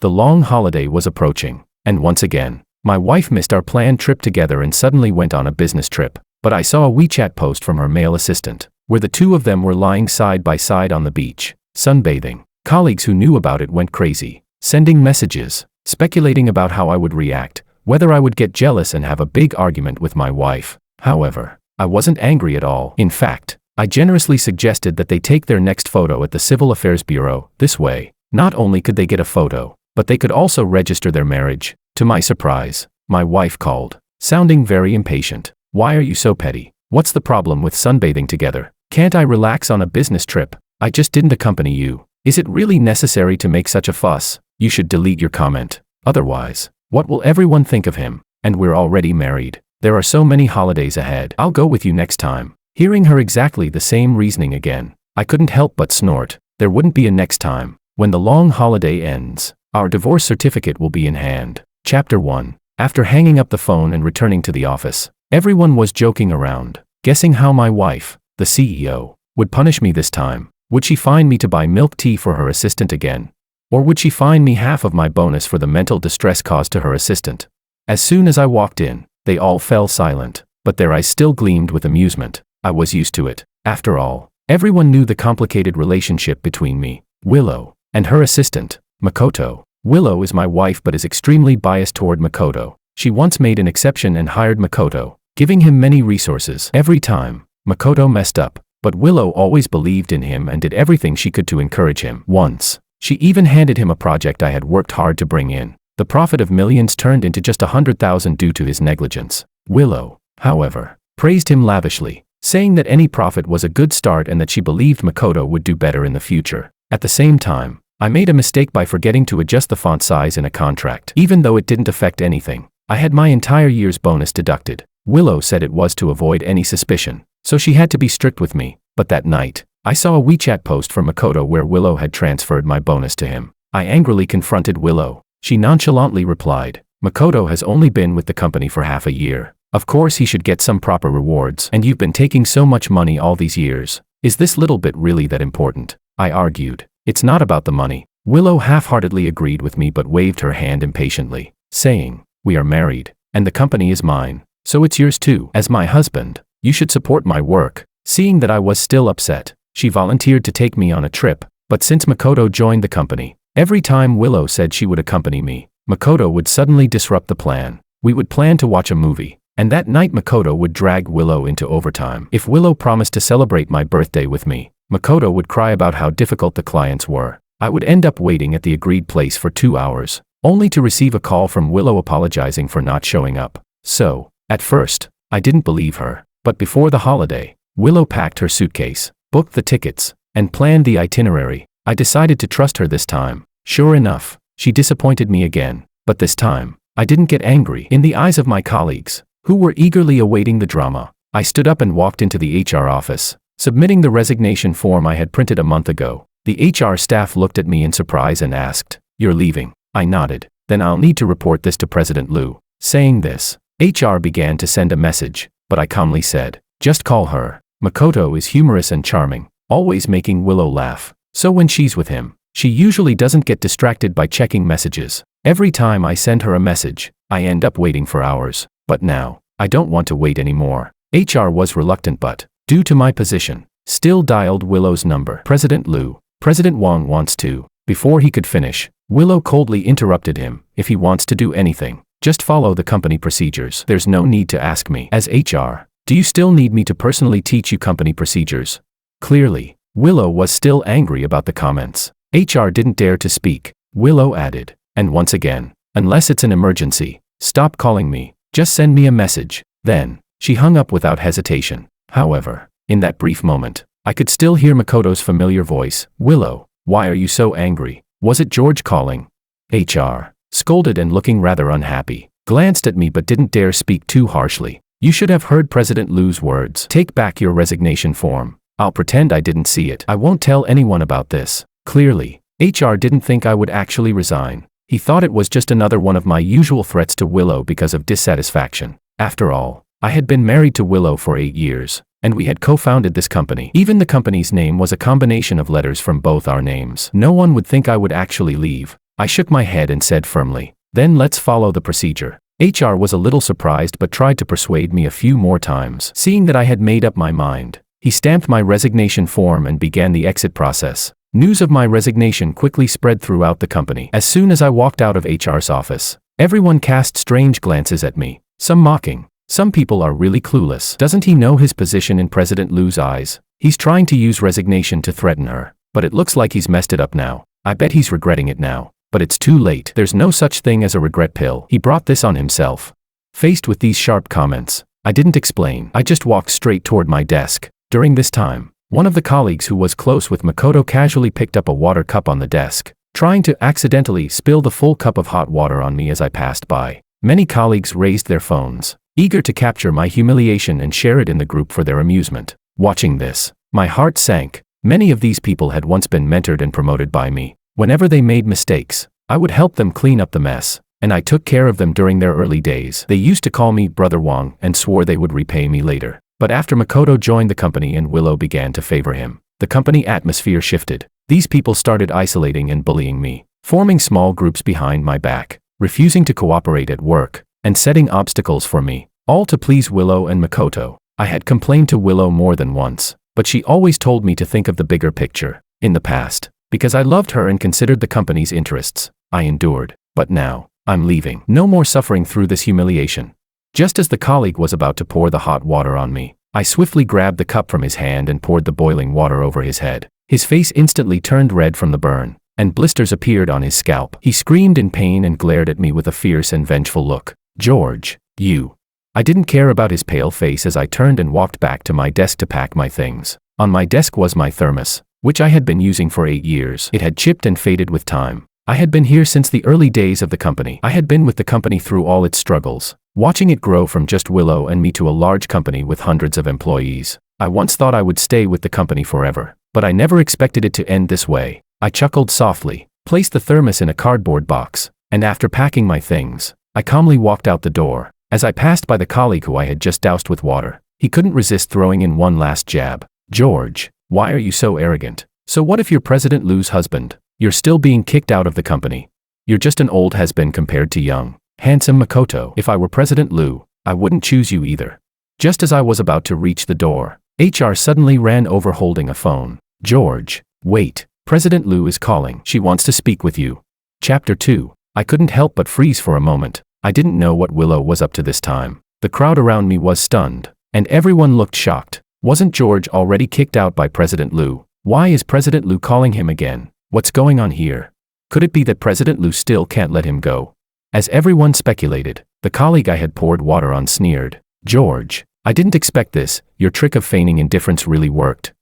The long holiday was approaching, and once again, my wife missed our planned trip together and suddenly went on a business trip. But I saw a WeChat post from her male assistant, where the two of them were lying side by side on the beach, sunbathing. Colleagues who knew about it went crazy, sending messages, speculating about how I would react, whether I would get jealous and have a big argument with my wife. However, I wasn't angry at all. In fact, I generously suggested that they take their next photo at the Civil Affairs Bureau. This way, not only could they get a photo, but they could also register their marriage. To my surprise, my wife called, sounding very impatient. "Why are you so petty? What's the problem with sunbathing together? Can't I relax on a business trip? I just didn't accompany you. Is it really necessary to make such a fuss? You should delete your comment. Otherwise, what will everyone think of him? And we're already married. There are so many holidays ahead. I'll go with you next time." Hearing her exactly the same reasoning again, I couldn't help but snort. There wouldn't be a next time. When the long holiday ends, our divorce certificate will be in hand. Chapter 1. After hanging up the phone and returning to the office, everyone was joking around, guessing how my wife, the CEO, would punish me this time. Would she fine me to buy milk tea for her assistant again? Or would she fine me half of my bonus for the mental distress caused to her assistant? As soon as I walked in, they all fell silent, but their eyes still gleamed with amusement. I was used to it. After all, everyone knew the complicated relationship between me, Willow, and her assistant, Makoto. Willow is my wife but is extremely biased toward Makoto. She once made an exception and hired Makoto, giving him many resources. Every time, Makoto messed up, but Willow always believed in him and did everything she could to encourage him. Once, she even handed him a project I had worked hard to bring in. The profit of millions turned into just 100,000 due to his negligence. Willow, however, praised him lavishly, saying that any profit was a good start and that she believed Makoto would do better in the future. At the same time, I made a mistake by forgetting to adjust the font size in a contract. Even though it didn't affect anything, I had my entire year's bonus deducted. Willow said it was to avoid any suspicion, so she had to be strict with me. But that night, I saw a WeChat post from Makoto where Willow had transferred my bonus to him. I angrily confronted Willow. She nonchalantly replied, "Makoto has only been with the company for half a year. Of course he should get some proper rewards. And you've been taking so much money all these years. Is this little bit really that important?" I argued. "It's not about the money." Willow half-heartedly agreed with me but waved her hand impatiently, saying, "We are married, and the company is mine, so it's yours too. As my husband, you should support my work." Seeing that I was still upset, she volunteered to take me on a trip, but since Makoto joined the company, every time Willow said she would accompany me, Makoto would suddenly disrupt the plan. We would plan to watch a movie, and that night Makoto would drag Willow into overtime. If Willow promised to celebrate my birthday with me, Makoto would cry about how difficult the clients were. I would end up waiting at the agreed place for 2 hours, only to receive a call from Willow apologizing for not showing up. So, at first, I didn't believe her. But before the holiday, Willow packed her suitcase, booked the tickets, and planned the itinerary. I decided to trust her this time. Sure enough, she disappointed me again. But this time, I didn't get angry. In the eyes of my colleagues, who were eagerly awaiting the drama, I stood up and walked into the HR office, submitting the resignation form I had printed a month ago. The HR staff looked at me in surprise and asked, "You're leaving?" I nodded. "Then I'll need to report this to President Liu." Saying this, HR began to send a message, but I calmly said, "Just call her." Makoto is humorous and charming, always making Willow laugh. So when she's with him, she usually doesn't get distracted by checking messages. Every time I send her a message, I end up waiting for hours. But now, I don't want to wait anymore. HR was reluctant but, due to my position, still dialed Willow's number. "President Liu, President Wang wants to." Before he could finish, Willow coldly interrupted him. "If he wants to do anything, just follow the company procedures. There's no need to ask me." As HR, do you still need me to personally teach you company procedures? Clearly, Willow was still angry about the comments. HR didn't dare to speak. Willow added, "And once again, unless it's an emergency, stop calling me. Just send me a message." Then, she hung up without hesitation. However, in that brief moment, I could still hear Makoto's familiar voice. "Willow, why are you so angry? Was it George calling?" HR, scolded and looking rather unhappy, glanced at me but didn't dare speak too harshly. "You should have heard President Liu's words. Take back your resignation form." I'll pretend I didn't see it. "I won't tell anyone about this." Clearly, HR didn't think I would actually resign. He thought it was just another one of my usual threats to Willow because of dissatisfaction. After all, I had been married to Willow for 8 years, and we had co-founded this company. Even the company's name was a combination of letters from both our names. No one would think I would actually leave. I shook my head and said firmly, "Then let's follow the procedure." HR was a little surprised but tried to persuade me a few more times. Seeing that I had made up my mind, he stamped my resignation form and began the exit process. News of my resignation quickly spread throughout the company. As soon as I walked out of HR's office, everyone cast strange glances at me, some mocking. Some people are really clueless. Doesn't he know his position in President Liu's eyes? He's trying to use resignation to threaten her, but it looks like he's messed it up now. I bet he's regretting it now. But it's too late. There's no such thing as a regret pill. He brought this on himself. Faced with these sharp comments, I didn't explain. I just walked straight toward my desk. During this time, one of the colleagues who was close with Makoto casually picked up a water cup on the desk, trying to accidentally spill the full cup of hot water on me as I passed by. Many colleagues raised their phones, eager to capture my humiliation and share it in the group for their amusement. Watching this, my heart sank. Many of these people had once been mentored and promoted by me. Whenever they made mistakes, I would help them clean up the mess, and I took care of them during their early days. They used to call me Brother Wang and swore they would repay me later. But after Makoto joined the company and Willow began to favor him, the company atmosphere shifted. These people started isolating and bullying me, forming small groups behind my back, refusing to cooperate at work, and setting obstacles for me, all to please Willow and Makoto. I had complained to Willow more than once, but she always told me to think of the bigger picture. In the past, because I loved her and considered the company's interests, I endured. But now, I'm leaving. No more suffering through this humiliation. Just as the colleague was about to pour the hot water on me, I swiftly grabbed the cup from his hand and poured the boiling water over his head. His face instantly turned red from the burn, and blisters appeared on his scalp. He screamed in pain and glared at me with a fierce and vengeful look. "George, you." I didn't care about his pale face as I turned and walked back to my desk to pack my things. On my desk was my thermos, which I had been using for 8 years. It had chipped and faded with time. I had been here since the early days of the company. I had been with the company through all its struggles, watching it grow from just Willow and me to a large company with hundreds of employees. I once thought I would stay with the company forever, but I never expected it to end this way. I chuckled softly, placed the thermos in a cardboard box, and after packing my things, I calmly walked out the door. As I passed by the colleague who I had just doused with water, he couldn't resist throwing in one last jab. "George, why are you so arrogant? So what if you're President Liu's husband? You're still being kicked out of the company. You're just an old has-been compared to young, handsome Makoto. If I were President Liu, I wouldn't choose you either." Just as I was about to reach the door, HR suddenly ran over holding a phone. "George, wait. President Liu is calling. She wants to speak with you." Chapter 2. I couldn't help but freeze for a moment. I didn't know what Willow was up to this time. The crowd around me was stunned, and everyone looked shocked. Wasn't George already kicked out by President Liu? Why is President Liu calling him again? What's going on here? Could it be that President Liu still can't let him go? As everyone speculated, the colleague I had poured water on sneered. "George, I didn't expect this. Your trick of feigning indifference really worked."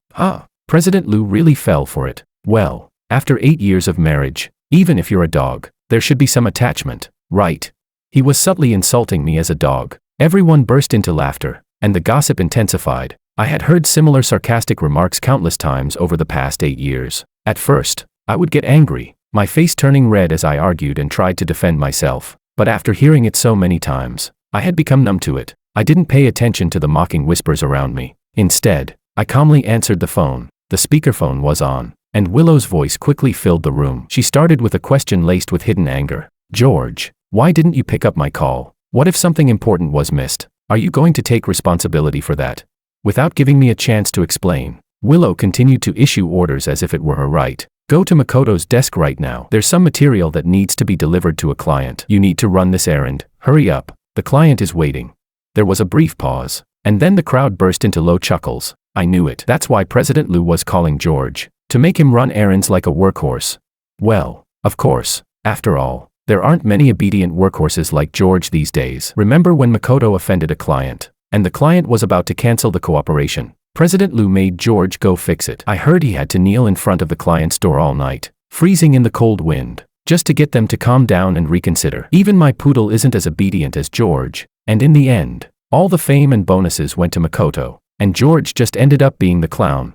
President Liu really fell for it. Well, after 8 years of marriage, even if you're a dog, there should be some attachment, right? He was subtly insulting me as a dog. Everyone burst into laughter, and the gossip intensified. I had heard similar sarcastic remarks countless times over the past 8 years. At first, I would get angry, my face turning red as I argued and tried to defend myself. But after hearing it so many times, I had become numb to it. I didn't pay attention to the mocking whispers around me. Instead, I calmly answered the phone. The speakerphone was on, and Willow's voice quickly filled the room. She started with a question laced with hidden anger. "George, why didn't you pick up my call? What if something important was missed? Are you going to take responsibility for that?" Without giving me a chance to explain, Willow continued to issue orders as if it were her right. "Go to Makoto's desk right now. There's some material that needs to be delivered to a client. You need to run this errand. Hurry up. The client is waiting." There was a brief pause, and then the crowd burst into low chuckles. I knew it. That's why President Liu was calling George, to make him run errands like a workhorse. Well, of course, after all, there aren't many obedient workhorses like George these days. Remember when Makoto offended a client, and the client was about to cancel the cooperation? President Liu made George go fix it. I heard he had to kneel in front of the client's door all night, freezing in the cold wind, just to get them to calm down and reconsider. Even my poodle isn't as obedient as George, and in the end, all the fame and bonuses went to Makoto, and George just ended up being the clown.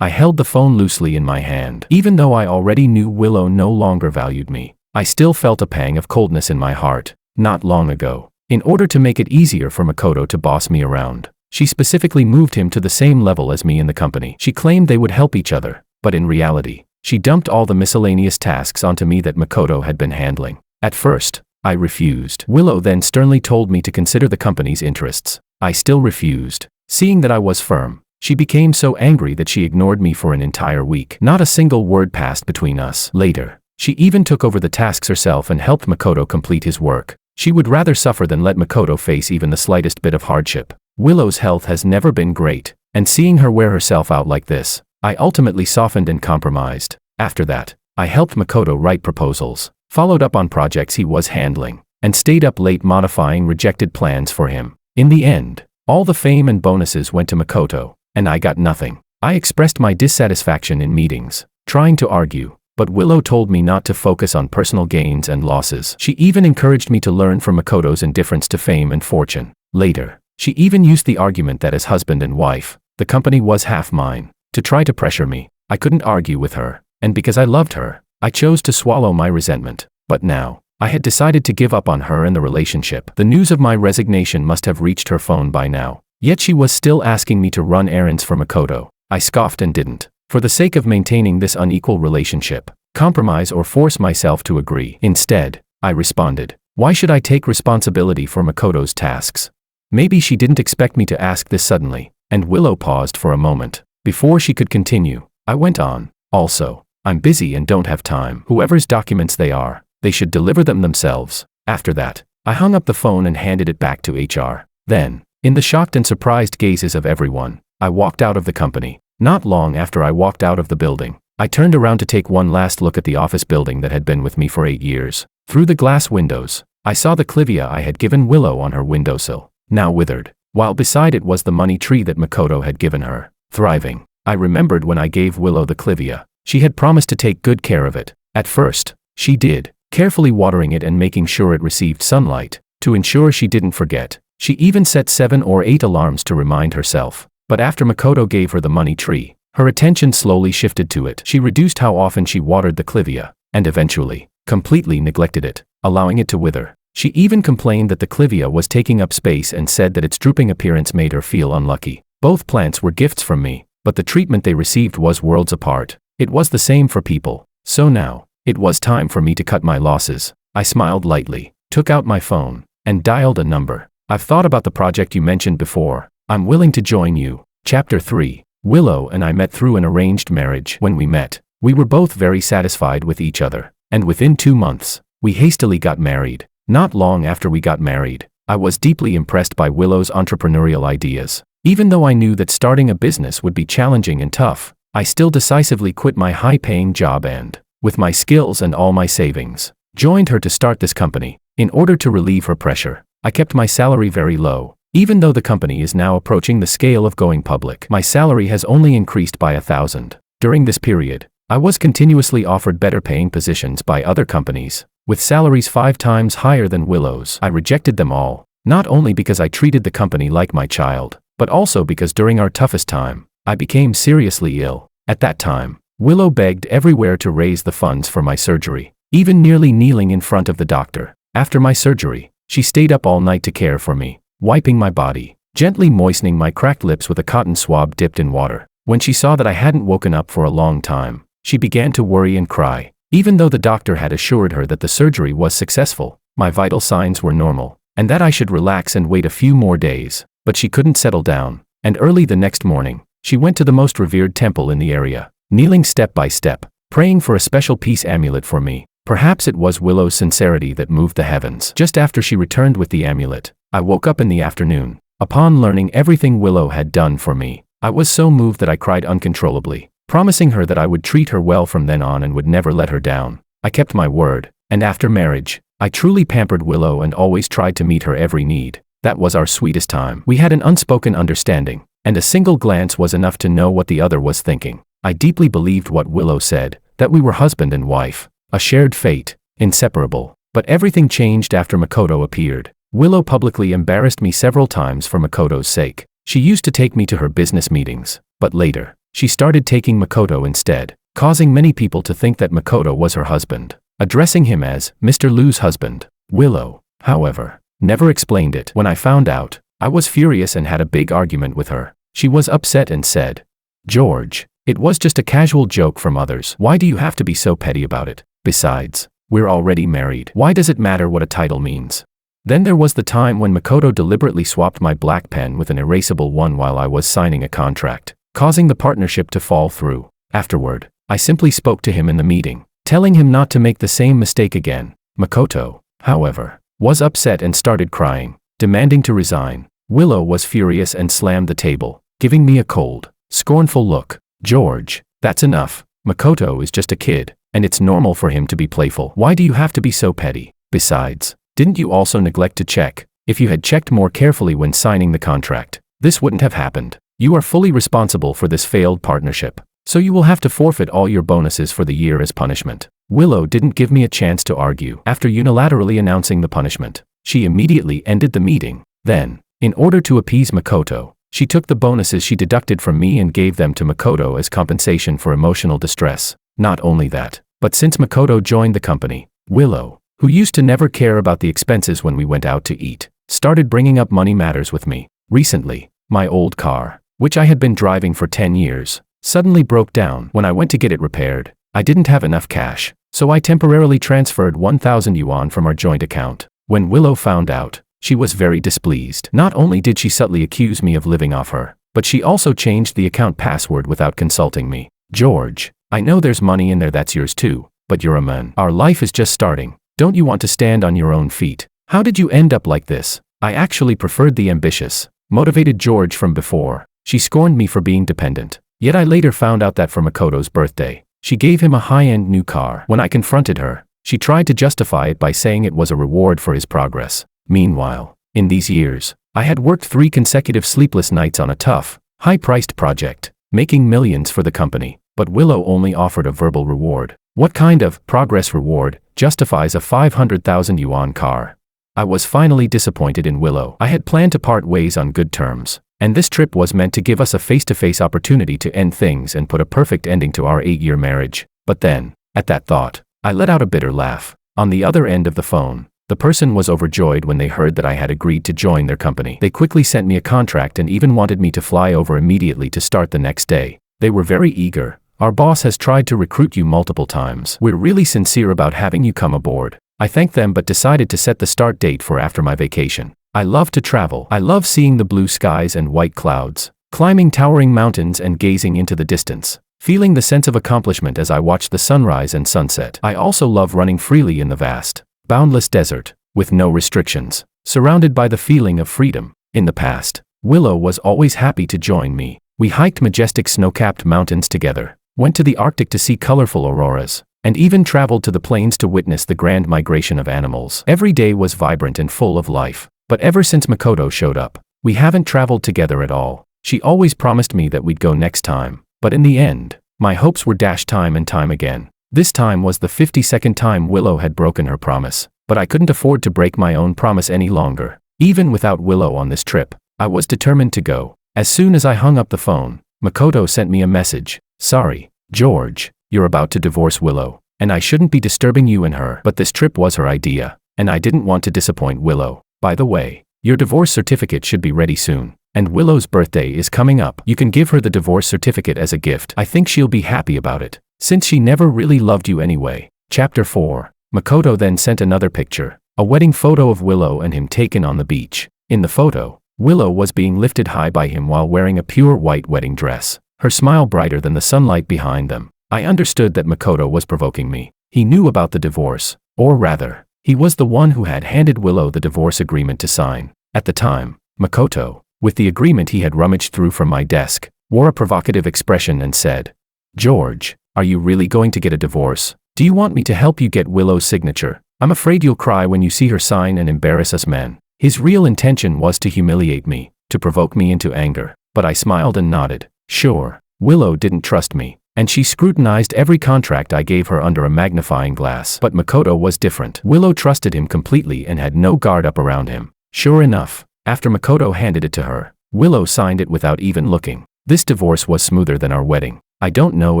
I held the phone loosely in my hand. Even though I already knew Willow no longer valued me, I still felt a pang of coldness in my heart. Not long ago, in order to make it easier for Makoto to boss me around, she specifically moved him to the same level as me in the company. She claimed they would help each other, but in reality, She dumped all the miscellaneous tasks onto me that Makoto had been handling. At first, I refused. Willow then sternly told me to consider the company's interests. I still refused. Seeing that I was firm, she became so angry that she ignored me for an entire week. Not a single word passed between us. Later, she even took over the tasks herself and helped Makoto complete his work. She would rather suffer than let Makoto face even the slightest bit of hardship. Willow's health has never been great, and seeing her wear herself out like this, I ultimately softened and compromised. After that, I helped Makoto write proposals, followed up on projects he was handling, and stayed up late modifying rejected plans for him. In the end, all the fame and bonuses went to Makoto, and I got nothing. I expressed my dissatisfaction in meetings, trying to argue, but Willow told me not to focus on personal gains and losses. She even encouraged me to learn from Makoto's indifference to fame and fortune. Later, she even used the argument that as husband and wife, the company was half mine, to try to pressure me. I couldn't argue with her, and because I loved her, I chose to swallow my resentment. But now, I had decided to give up on her and the relationship. The news of my resignation must have reached her phone by now. Yet she was still asking me to run errands for Makoto. I scoffed and didn't. For the sake of maintaining this unequal relationship, compromise or force myself to agree. Instead, I responded, why should I take responsibility for Makoto's tasks? Maybe she didn't expect me to ask this suddenly, and Willow paused for a moment. Before she could continue, I went on. Also, I'm busy and don't have time. Whoever's documents they are, they should deliver them themselves. After that, I hung up the phone and handed it back to HR. Then, in the shocked and surprised gazes of everyone, I walked out of the company. Not long after I walked out of the building, I turned around to take one last look at the office building that had been with me for 8 years. Through the glass windows, I saw the clivia I had given Willow on her windowsill, now withered, while beside it was the money tree that Makoto had given her, thriving. I remembered when I gave Willow the clivia, she had promised to take good care of it. At first, she did, carefully watering it and making sure it received sunlight. To ensure she didn't forget, she even set 7 or 8 alarms to remind herself. But after Makoto gave her the money tree, her attention slowly shifted to it. She reduced how often she watered the clivia, and eventually, completely neglected it, allowing it to wither. She even complained that the clivia was taking up space and said that its drooping appearance made her feel unlucky. Both plants were gifts from me, but the treatment they received was worlds apart. It was the same for people. So now, it was time for me to cut my losses. I smiled lightly, took out my phone, and dialed a number. I've thought about the project you mentioned before. I'm willing to join you. Chapter 3. Willow and I met through an arranged marriage. When we met, we were both very satisfied with each other, and within 2 months, we hastily got married. Not long after we got married, I was deeply impressed by Willow's entrepreneurial ideas. Even though I knew that starting a business would be challenging and tough, I still decisively quit my high-paying job and, with my skills and all my savings, joined her to start this company. In order to relieve her pressure, I kept my salary very low. Even though the company is now approaching the scale of going public, my salary has only increased by 1,000. During this period, I was continuously offered better paying positions by other companies, with salaries 5 times higher than Willow's. I rejected them all, not only because I treated the company like my child, but also because during our toughest time, I became seriously ill. At that time, Willow begged everywhere to raise the funds for my surgery, even nearly kneeling in front of the doctor. After my surgery, she stayed up all night to care for me, wiping my body, gently moistening my cracked lips with a cotton swab dipped in water. When she saw that I hadn't woken up for a long time, she began to worry and cry. Even though the doctor had assured her that the surgery was successful, my vital signs were normal, and that I should relax and wait a few more days, but she couldn't settle down, and early the next morning, she went to the most revered temple in the area, kneeling step by step, praying for a special peace amulet for me. Perhaps it was Willow's sincerity that moved the heavens. Just after she returned with the amulet, I woke up in the afternoon. Upon learning everything Willow had done for me, I was so moved that I cried uncontrollably, promising her that I would treat her well from then on and would never let her down. I kept my word, and after marriage, I truly pampered Willow and always tried to meet her every need. That was our sweetest time. We had an unspoken understanding, and a single glance was enough to know what the other was thinking. I deeply believed what Willow said, that we were husband and wife, a shared fate, inseparable. But everything changed after Makoto appeared. Willow publicly embarrassed me several times for Makoto's sake. She used to take me to her business meetings, but later, she started taking Makoto instead, causing many people to think that Makoto was her husband, addressing him as Mr. Liu's husband. Willow, however, never explained it. When I found out, I was furious and had a big argument with her. She was upset and said, "George, It was just a casual joke from others. Why do you have to be so petty about it? Besides, we're already married. Why does it matter what a title means? Then there was the time when Makoto deliberately swapped my black pen with an erasable one while I was signing a contract, causing the partnership to fall through. Afterward, I simply spoke to him in the meeting, telling him not to make the same mistake again. Makoto, however, was upset and started crying, demanding to resign. Willow was furious and slammed the table, giving me a cold, scornful look. George, that's enough. Makoto is just a kid, and it's normal for him to be playful. Why do you have to be so petty? Besides, didn't you also neglect to check? If you had checked more carefully when signing the contract, this wouldn't have happened. You are fully responsible for this failed partnership, so you will have to forfeit all your bonuses for the year as punishment. Willow didn't give me a chance to argue. After unilaterally announcing the punishment, she immediately ended the meeting. Then, in order to appease Makoto, she took the bonuses she deducted from me and gave them to Makoto as compensation for emotional distress. Not only that, but since Makoto joined the company, Willow, who used to never care about the expenses when we went out to eat, started bringing up money matters with me. Recently, my old car, which I had been driving for 10 years, suddenly broke down. When I went to get it repaired, I didn't have enough cash, so I temporarily transferred 1,000 yuan from our joint account. When Willow found out, she was very displeased. Not only did she subtly accuse me of living off her, but she also changed the account password without consulting me. George, I know there's money in there that's yours too, but you're a man. Our life is just starting. Don't you want to stand on your own feet? How did you end up like this? I actually preferred the ambitious, motivated George from before. She scorned me for being dependent. Yet I later found out that for Makoto's birthday, she gave him a high-end new car. When I confronted her, she tried to justify it by saying it was a reward for his progress. Meanwhile, in these years, I had worked 3 consecutive sleepless nights on a tough, high-priced project, making millions for the company, but Willow only offered a verbal reward. What kind of progress reward justifies a 500,000 yuan car? I was finally disappointed in Willow. I had planned to part ways on good terms, and this trip was meant to give us a face-to-face opportunity to end things and put a perfect ending to our 8-year marriage. But then, at that thought, I let out a bitter laugh. On the other end of the phone, the person was overjoyed when they heard that I had agreed to join their company. They quickly sent me a contract and even wanted me to fly over immediately to start the next day. They were very eager. Our boss has tried to recruit you multiple times. We're really sincere about having you come aboard. I thanked them but decided to set the start date for after my vacation. I love to travel. I love seeing the blue skies and white clouds, climbing towering mountains and gazing into the distance, feeling the sense of accomplishment as I watch the sunrise and sunset. I also love running freely in the vast, boundless desert, with no restrictions, surrounded by the feeling of freedom. In the past, Willow was always happy to join me. We hiked majestic snow-capped mountains together, went to the Arctic to see colorful auroras, and even traveled to the plains to witness the grand migration of animals. Every day was vibrant and full of life. But ever since Makoto showed up, we haven't traveled together at all. She always promised me that we'd go next time, but in the end, my hopes were dashed time and time again. This time was the 52nd time Willow had broken her promise, but I couldn't afford to break my own promise any longer. Even without Willow on this trip, I was determined to go. As soon as I hung up the phone, Makoto sent me a message. Sorry, George, you're about to divorce Willow, and I shouldn't be disturbing you and her. But this trip was her idea, and I didn't want to disappoint Willow. By the way, your divorce certificate should be ready soon, and Willow's birthday is coming up. You can give her the divorce certificate as a gift. I think she'll be happy about it, since she never really loved you anyway. Chapter 4. Makoto then sent another picture, a wedding photo of Willow and him taken on the beach. In the photo, Willow was being lifted high by him while wearing a pure white wedding dress, her smile brighter than the sunlight behind them. I understood that Makoto was provoking me. He knew about the divorce, or rather, he was the one who had handed Willow the divorce agreement to sign. At the time, Makoto, with the agreement he had rummaged through from my desk, wore a provocative expression and said, "George, are you really going to get a divorce? Do you want me to help you get Willow's signature? I'm afraid you'll cry when you see her sign and embarrass us men." His real intention was to humiliate me, to provoke me into anger, but I smiled and nodded. Sure, Willow didn't trust me, and she scrutinized every contract I gave her under a magnifying glass. But Makoto was different. Willow trusted him completely and had no guard up around him. Sure enough, after Makoto handed it to her, Willow signed it without even looking. This divorce was smoother than our wedding. I don't know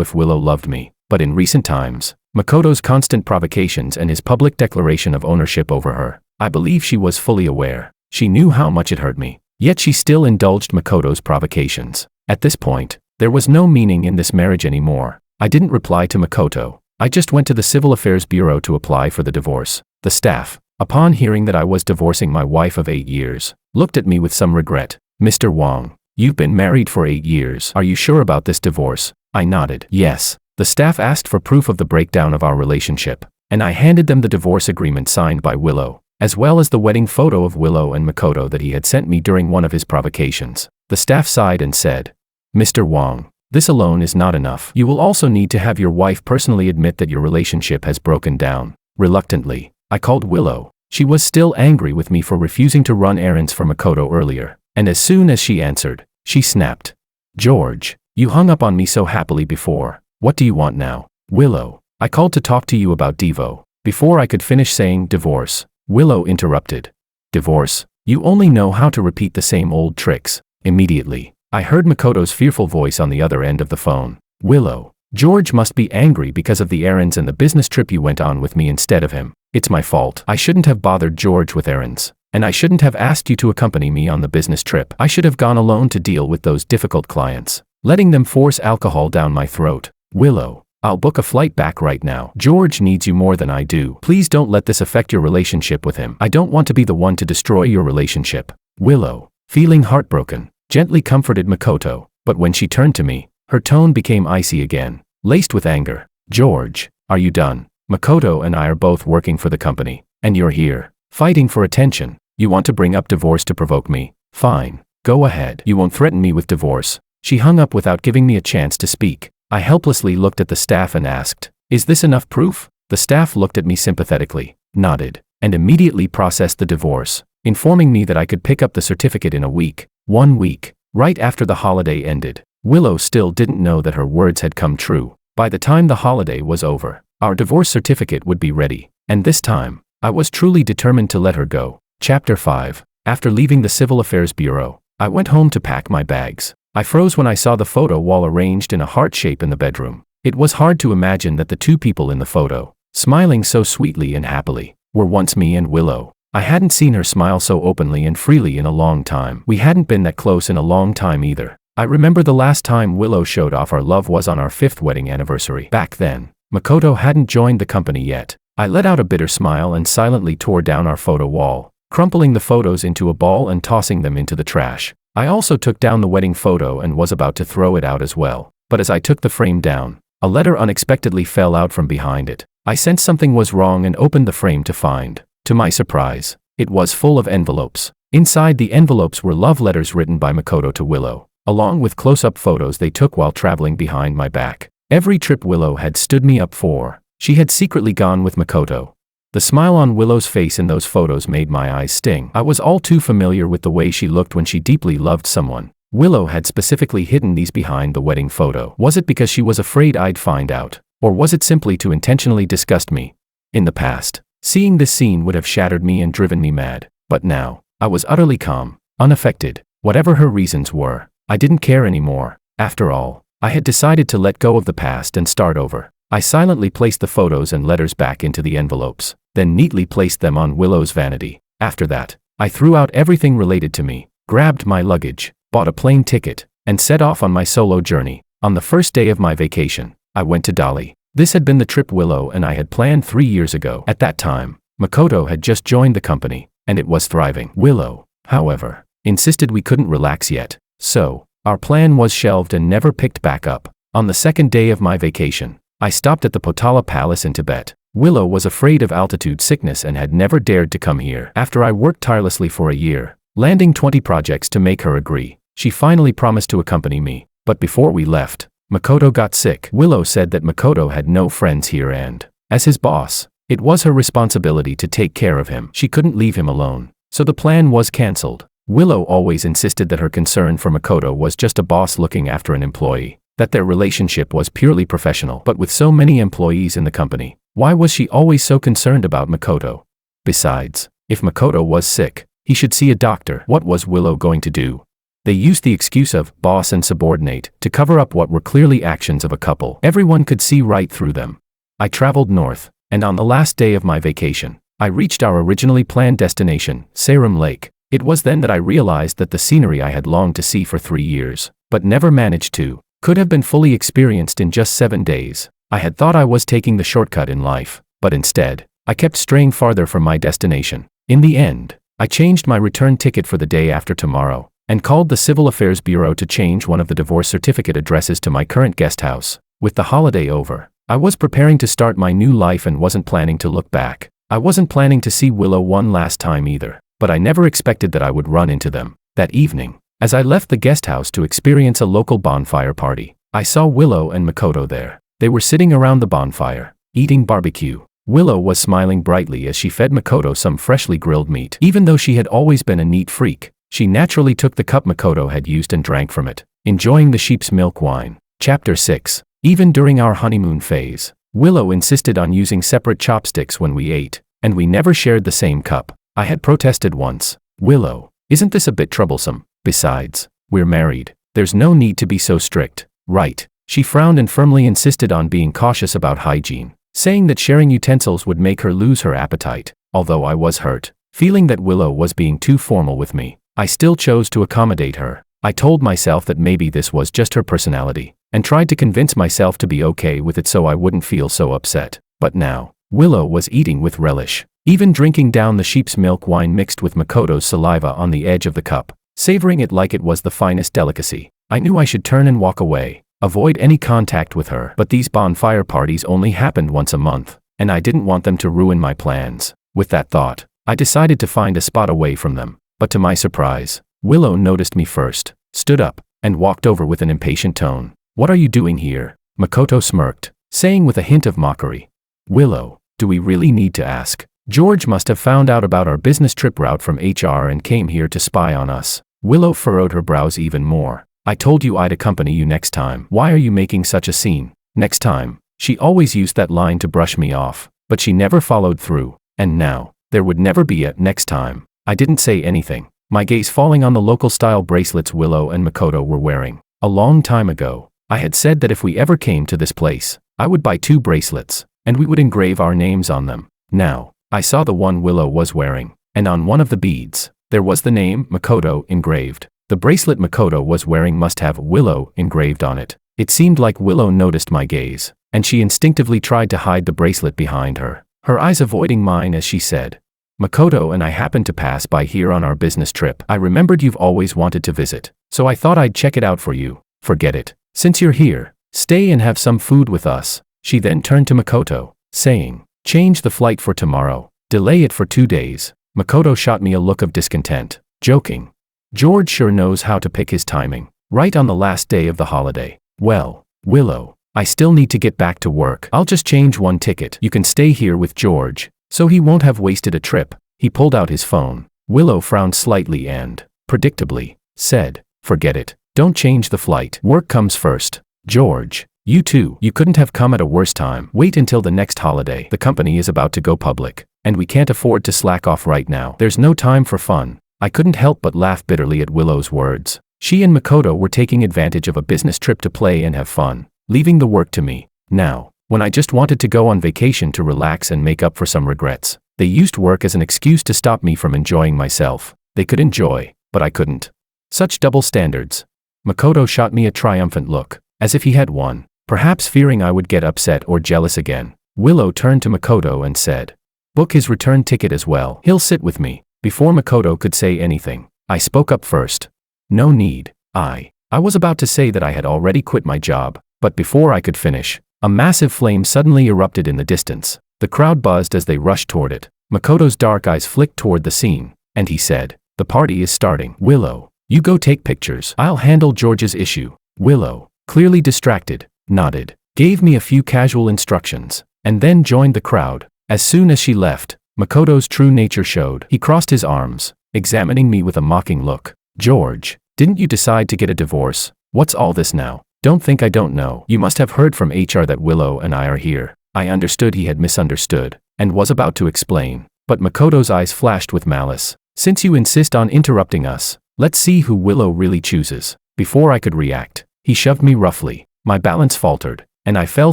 if Willow loved me, but in recent times, Makoto's constant provocations and his public declaration of ownership over her, I believe she was fully aware. She knew how much it hurt me, yet she still indulged Makoto's provocations. At this point, There was no meaning in this marriage anymore. I didn't reply to Makoto. I just went to the Civil Affairs Bureau to apply for the divorce. The staff, upon hearing that I was divorcing my wife of 8 years, looked at me with some regret. Mr. Wong, you've been married for 8 years. Are you sure about this divorce? I nodded. Yes. The staff asked for proof of the breakdown of our relationship, and I handed them the divorce agreement signed by Willow, as well as the wedding photo of Willow and Makoto that he had sent me during one of his provocations. The staff sighed and said, Mr. Wong, this alone is not enough. You will also need to have your wife personally admit that your relationship has broken down. Reluctantly, I called Willow. She was still angry with me for refusing to run errands for Makoto earlier, and as soon as she answered, she snapped. George, you hung up on me so happily before. What do you want now? Willow, I called to talk to you about Devo. Before I could finish saying divorce, Willow interrupted. Divorce? You only know how to repeat the same old tricks. Immediately, I heard Makoto's fearful voice on the other end of the phone. Willow, George must be angry because of the errands and the business trip you went on with me instead of him. It's my fault. I shouldn't have bothered George with errands, and I shouldn't have asked you to accompany me on the business trip. I should have gone alone to deal with those difficult clients, letting them force alcohol down my throat. Willow, I'll book a flight back right now. George needs you more than I do. Please don't let this affect your relationship with him. I don't want to be the one to destroy your relationship. Willow, feeling heartbroken, gently comforted Makoto, but when she turned to me, her tone became icy again, laced with anger. George, are you done? Makoto and I are both working for the company, and you're here, fighting for attention. You want to bring up divorce to provoke me? Fine, go ahead. You won't threaten me with divorce. She hung up without giving me a chance to speak. I helplessly looked at the staff and asked, is this enough proof? The staff looked at me sympathetically, nodded, and immediately processed the divorce, informing me that I could pick up the certificate in a week. 1 week, right after the holiday ended. Willow still didn't know that her words had come true. By the time the holiday was over, our divorce certificate would be ready, and this time, I was truly determined to let her go. Chapter 5. After leaving the Civil Affairs Bureau, I went home to pack my bags. I froze when I saw the photo wall arranged in a heart shape in the bedroom. It was hard to imagine that the two people in the photo, smiling so sweetly and happily, were once me and Willow. I hadn't seen her smile so openly and freely in a long time. We hadn't been that close in a long time either. I remember the last time Willow showed off our love was on our 5th wedding anniversary. Back then, Makoto hadn't joined the company yet. I let out a bitter smile and silently tore down our photo wall, crumpling the photos into a ball and tossing them into the trash. I also took down the wedding photo and was about to throw it out as well. But as I took the frame down, a letter unexpectedly fell out from behind it. I sensed something was wrong and opened the frame to find, to my surprise, it was full of envelopes. Inside the envelopes were love letters written by Makoto to Willow, along with close-up photos they took while traveling behind my back. Every trip Willow had stood me up for, she had secretly gone with Makoto. The smile on Willow's face in those photos made my eyes sting. I was all too familiar with the way she looked when she deeply loved someone. Willow had specifically hidden these behind the wedding photo. Was it because she was afraid I'd find out, or was it simply to intentionally disgust me? In the past, seeing this scene would have shattered me and driven me mad, but now, I was utterly calm, unaffected. Whatever her reasons were, I didn't care anymore. After all, I had decided to let go of the past and start over. I silently placed the photos and letters back into the envelopes, then neatly placed them on Willow's vanity. After that, I threw out everything related to me, grabbed my luggage, bought a plane ticket, and set off on my solo journey. On the first day of my vacation, I went to Dali. This had been the trip Willow and I had planned 3 years ago. At that time, Makoto had just joined the company, and it was thriving. Willow, however, insisted we couldn't relax yet, so our plan was shelved and never picked back up. On the second day of my vacation, I stopped at the Potala Palace in Tibet. Willow was afraid of altitude sickness and had never dared to come here. After I worked tirelessly for a year, landing 20 projects to make her agree, she finally promised to accompany me. But before we left, Makoto got sick. Willow said that Makoto had no friends here and, as his boss, it was her responsibility to take care of him. She couldn't leave him alone, so the plan was cancelled. Willow always insisted that her concern for Makoto was just a boss looking after an employee, that their relationship was purely professional. But with so many employees in the company, why was she always so concerned about Makoto? Besides, if Makoto was sick, he should see a doctor. What was Willow going to do? They used the excuse of boss and subordinate to cover up what were clearly actions of a couple. Everyone could see right through them. I traveled north, and on the last day of my vacation, I reached our originally planned destination, Sarum Lake. It was then that I realized that the scenery I had longed to see for 3 years, but never managed to, could have been fully experienced in just 7 days. I had thought I was taking the shortcut in life, but instead, I kept straying farther from my destination. In the end, I changed my return ticket for the day after tomorrow, and called the Civil Affairs Bureau to change one of the divorce certificate addresses to my current guest house. With the holiday over, I was preparing to start my new life and wasn't planning to look back. I wasn't planning to see Willow one last time either, but I never expected that I would run into them. That evening, as I left the guest house to experience a local bonfire party, I saw Willow and Makoto there. They were sitting around the bonfire, eating barbecue. Willow was smiling brightly as she fed Makoto some freshly grilled meat. Even though she had always been a neat freak, she naturally took the cup Makoto had used and drank from it, enjoying the sheep's milk wine. Chapter 6. Even during our honeymoon phase, Willow insisted on using separate chopsticks when we ate, and we never shared the same cup. I had protested once. Willow, isn't this a bit troublesome? Besides, we're married. There's no need to be so strict, right? She frowned and firmly insisted on being cautious about hygiene, saying that sharing utensils would make her lose her appetite. Although I was hurt, feeling that Willow was being too formal with me, I still chose to accommodate her. I told myself that maybe this was just her personality, and tried to convince myself to be okay with it so I wouldn't feel so upset. But now, Willow was eating with relish, even drinking down the sheep's milk wine mixed with Makoto's saliva on the edge of the cup, savoring it like it was the finest delicacy. I knew I should turn and walk away, avoid any contact with her, but these bonfire parties only happened once a month, and I didn't want them to ruin my plans. With that thought, I decided to find a spot away from them, but to my surprise, Willow noticed me first, stood up, and walked over with an impatient tone. "What are you doing here?" Makoto smirked, saying with a hint of mockery. "Willow, do we really need to ask? George must have found out about our business trip route from HR and came here to spy on us." Willow furrowed her brows even more. "I told you I'd accompany you next time. Why are you making such a scene?" Next time, she always used that line to brush me off, but she never followed through, and now, there would never be a next time. I didn't say anything, my gaze falling on the local-style bracelets Willow and Makoto were wearing. A long time ago, I had said that if we ever came to this place, I would buy 2 bracelets, and we would engrave our names on them. Now, I saw the one Willow was wearing, and on one of the beads, there was the name Makoto engraved. The bracelet Makoto was wearing must have Willow engraved on it. It seemed like Willow noticed my gaze, and she instinctively tried to hide the bracelet behind her, her eyes avoiding mine as she said, "Makoto and I happened to pass by here on our business trip. I remembered you've always wanted to visit, so I thought I'd check it out for you. Forget it. Since you're here, stay and have some food with us." She then turned to Makoto, saying, "Change the flight for tomorrow. Delay it for 2 days." Makoto shot me a look of discontent, joking. George sure knows how to pick his timing, right on the last day of the holiday. "Well, Willow, I still need to get back to work. I'll just change one ticket. You can stay here with George, so he won't have wasted a trip." He pulled out his phone. Willow frowned slightly and, predictably, said, "Forget it. Don't change the flight. Work comes first." "George, you too. You couldn't have come at a worse time. Wait until the next holiday. The company is about to go public, and we can't afford to slack off right now. There's no time for fun." I couldn't help but laugh bitterly at Willow's words. She and Makoto were taking advantage of a business trip to play and have fun, leaving the work to me. Now, when I just wanted to go on vacation to relax and make up for some regrets, they used work as an excuse to stop me from enjoying myself. They could enjoy, but I couldn't. Such double standards. Makoto shot me a triumphant look, as if he had won, perhaps fearing I would get upset or jealous again. Willow turned to Makoto and said, "Book his return ticket as well. He'll sit with me." Before Makoto could say anything, I spoke up first. "No need. I was about to say that I had already quit my job, but before I could finish, a massive flame suddenly erupted in the distance. The crowd buzzed as they rushed toward it. Makoto's dark eyes flicked toward the scene, and he said, "The party is starting. Willow, you go take pictures. I'll handle George's issue." Willow, clearly distracted, nodded, gave me a few casual instructions, and then joined the crowd. As soon as she left, Makoto's true nature showed. He crossed his arms, examining me with a mocking look. "George, didn't you decide to get a divorce? What's all this now?" "Don't think I don't know. You must have heard from HR that Willow and I are here." I understood he had misunderstood, and was about to explain, but Makoto's eyes flashed with malice. "Since you insist on interrupting us, let's see who Willow really chooses." Before I could react, he shoved me roughly. My balance faltered, and I fell